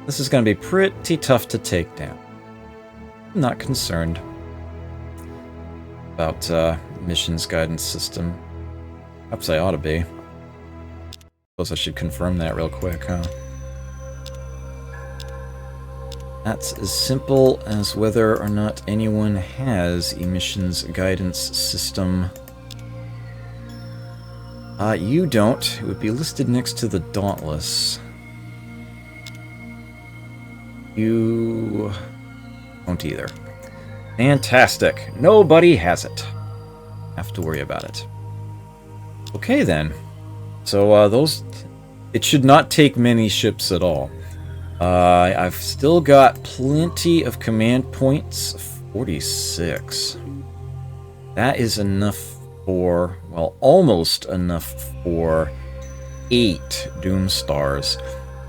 this is going to be pretty tough to take down. I'm not concerned about missions guidance system. Perhaps I ought to be. Suppose I should confirm that real quick, huh? That's as simple as whether or not anyone has emissions guidance system. You don't. It would be listed next to the Dauntless. You don't either. Fantastic. Nobody has it. Have to worry about it. Okay then. So those... It should not take many ships at all. I've still got plenty of command points. 46. That is enough for... Well, almost enough for 8 Doomstars.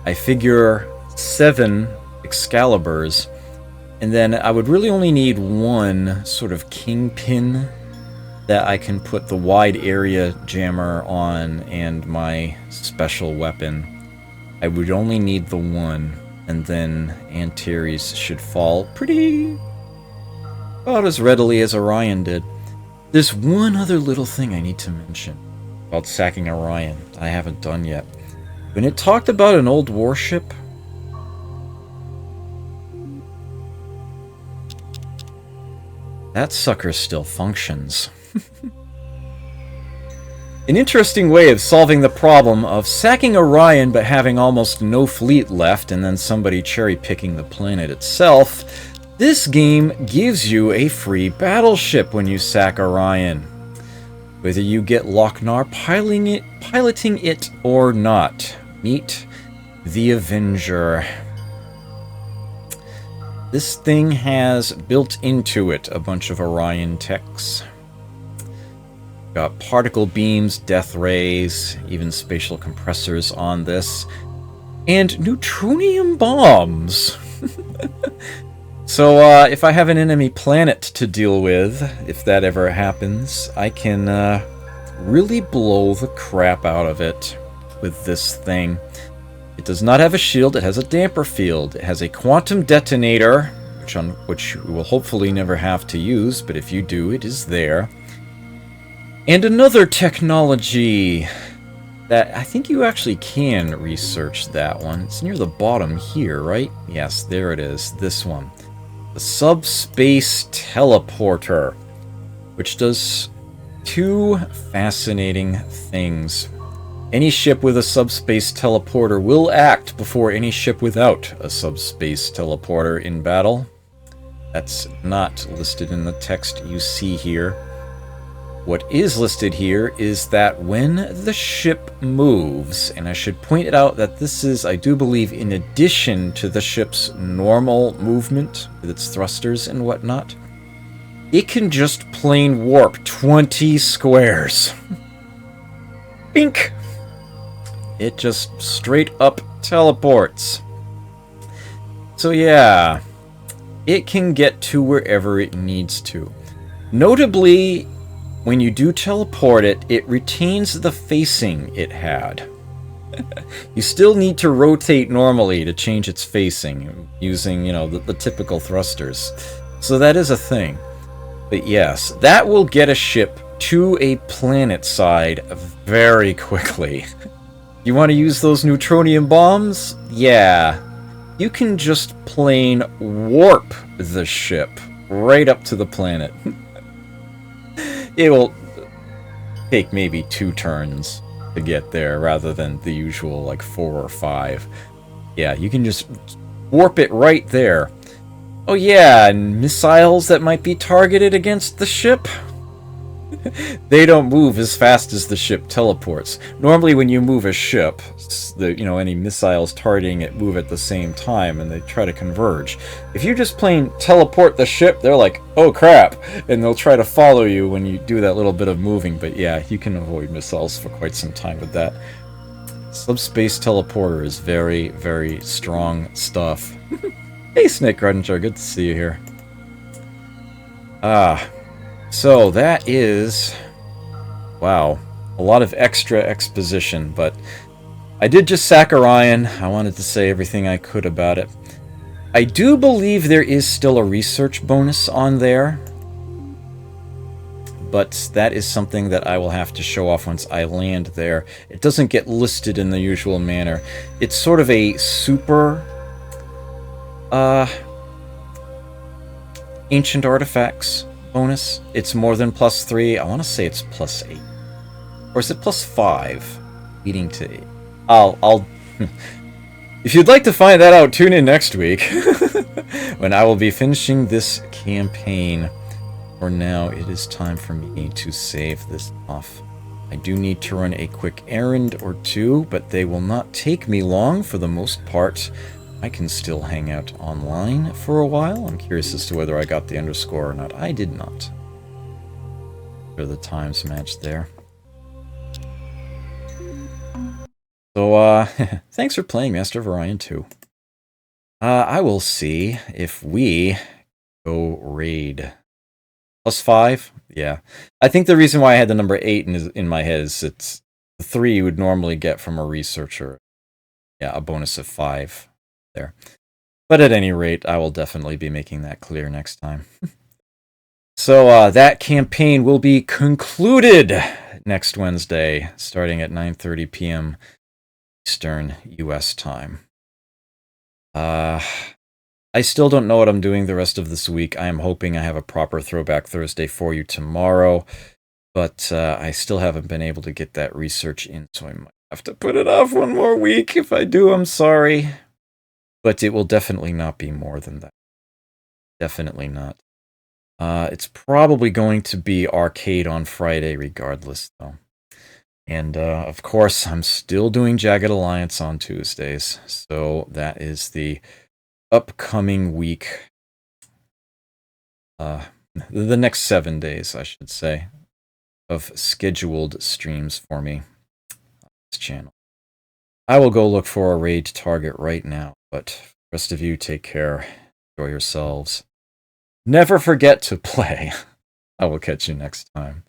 I figure 7 Excaliburs. And then I would really only need 1 sort of Kingpin that I can put the wide area jammer on and my special weapon. I would only need the 1, and then Antares should fall pretty... about as readily as Orion did. There's one other little thing I need to mention about sacking Orion I haven't done yet. When it talked about an old warship, that sucker still functions. An interesting way of solving the problem of sacking Orion but having almost no fleet left and then somebody cherry-picking the planet itself. This game gives you a free battleship when you sack Orion. Whether you get Lochnar piloting it or not. Meet the Avenger. This thing has built into it a bunch of Orion techs. Got particle beams, death rays, even spatial compressors on this, and neutronium bombs. So if I have an enemy planet to deal with, if that ever happens, I can really blow the crap out of it with this thing. It does not have a shield, it has a damper field. It has a quantum detonator, which we will hopefully never have to use, but if you do, it is there. And another technology that I think you actually can research that one. It's near the bottom here, right? Yes, there it is, this one. The subspace teleporter, which does 2 fascinating things. Any ship with a subspace teleporter will act before any ship without a subspace teleporter in battle. That's not listed in the text you see here. What is listed here is that when the ship moves, and I should point it out that this is, I do believe, in addition to the ship's normal movement with its thrusters and whatnot, it can just plain warp 20 squares. Bink! It just straight up teleports. So yeah, it can get to wherever it needs to. Notably, when you do teleport it, it retains the facing it had. You still need to rotate normally to change its facing, using, you know, the typical thrusters. So that is a thing. But yes, that will get a ship to a planet side very quickly. You want to use those neutronium bombs? Yeah. You can just plain warp the ship right up to the planet. It will take maybe 2 turns to get there rather than the usual like 4 or 5. Yeah, you can just warp it right there. Oh yeah, and missiles that might be targeted against the ship? They don't move as fast as the ship teleports. Normally when you move a ship, any missiles targeting it move at the same time and they try to converge. If you just plain teleport the ship, they're like, oh crap, and they'll try to follow you when you do that little bit of moving. But yeah, you can avoid missiles for quite some time with that. Subspace teleporter is very, very strong stuff. Hey, Snake Gardener, good to see you here. So that is... Wow. A lot of extra exposition, but I did just sack Orion. I wanted to say everything I could about it. I do believe there is still a research bonus on there, but that is something that I will have to show off once I land there. It doesn't get listed in the usual manner. It's sort of a super ancient artifacts bonus. It's more than +3. I want to say it's +8. Or is it +5? Leading to 8. I'll if you'd like to find that out, tune in next week when I will be finishing this campaign. For now, it is time for me to save this off. I do need to run a quick errand or two, but they will not take me long for the most part. I can still hang out online for a while. I'm curious as to whether I got the underscore or not. I did not. For the times match there. So, thanks for playing Master of Orion II. I will see if we go raid. +5? Yeah. I think the reason why I had the number 8 in my head is it's the 3 you would normally get from a researcher. Yeah, a bonus of 5 there. But at any rate, I will definitely be making that clear next time. So that campaign will be concluded next Wednesday, starting at 9:30 p.m. Eastern U.S. time. I still don't know what I'm doing the rest of this week. I am hoping I have a proper Throwback Thursday for you tomorrow, but I still haven't been able to get that research in, so I might have to put it off one more week. If I do, I'm sorry. But it will definitely not be more than that. Definitely not. It's probably going to be arcade on Friday regardless, though. And, of course, I'm still doing Jagged Alliance on Tuesdays, so that is the upcoming week. The next 7 days, I should say, of scheduled streams for me on this channel. I will go look for a raid target right now, but the rest of you take care. Enjoy yourselves. Never forget to play. I will catch you next time.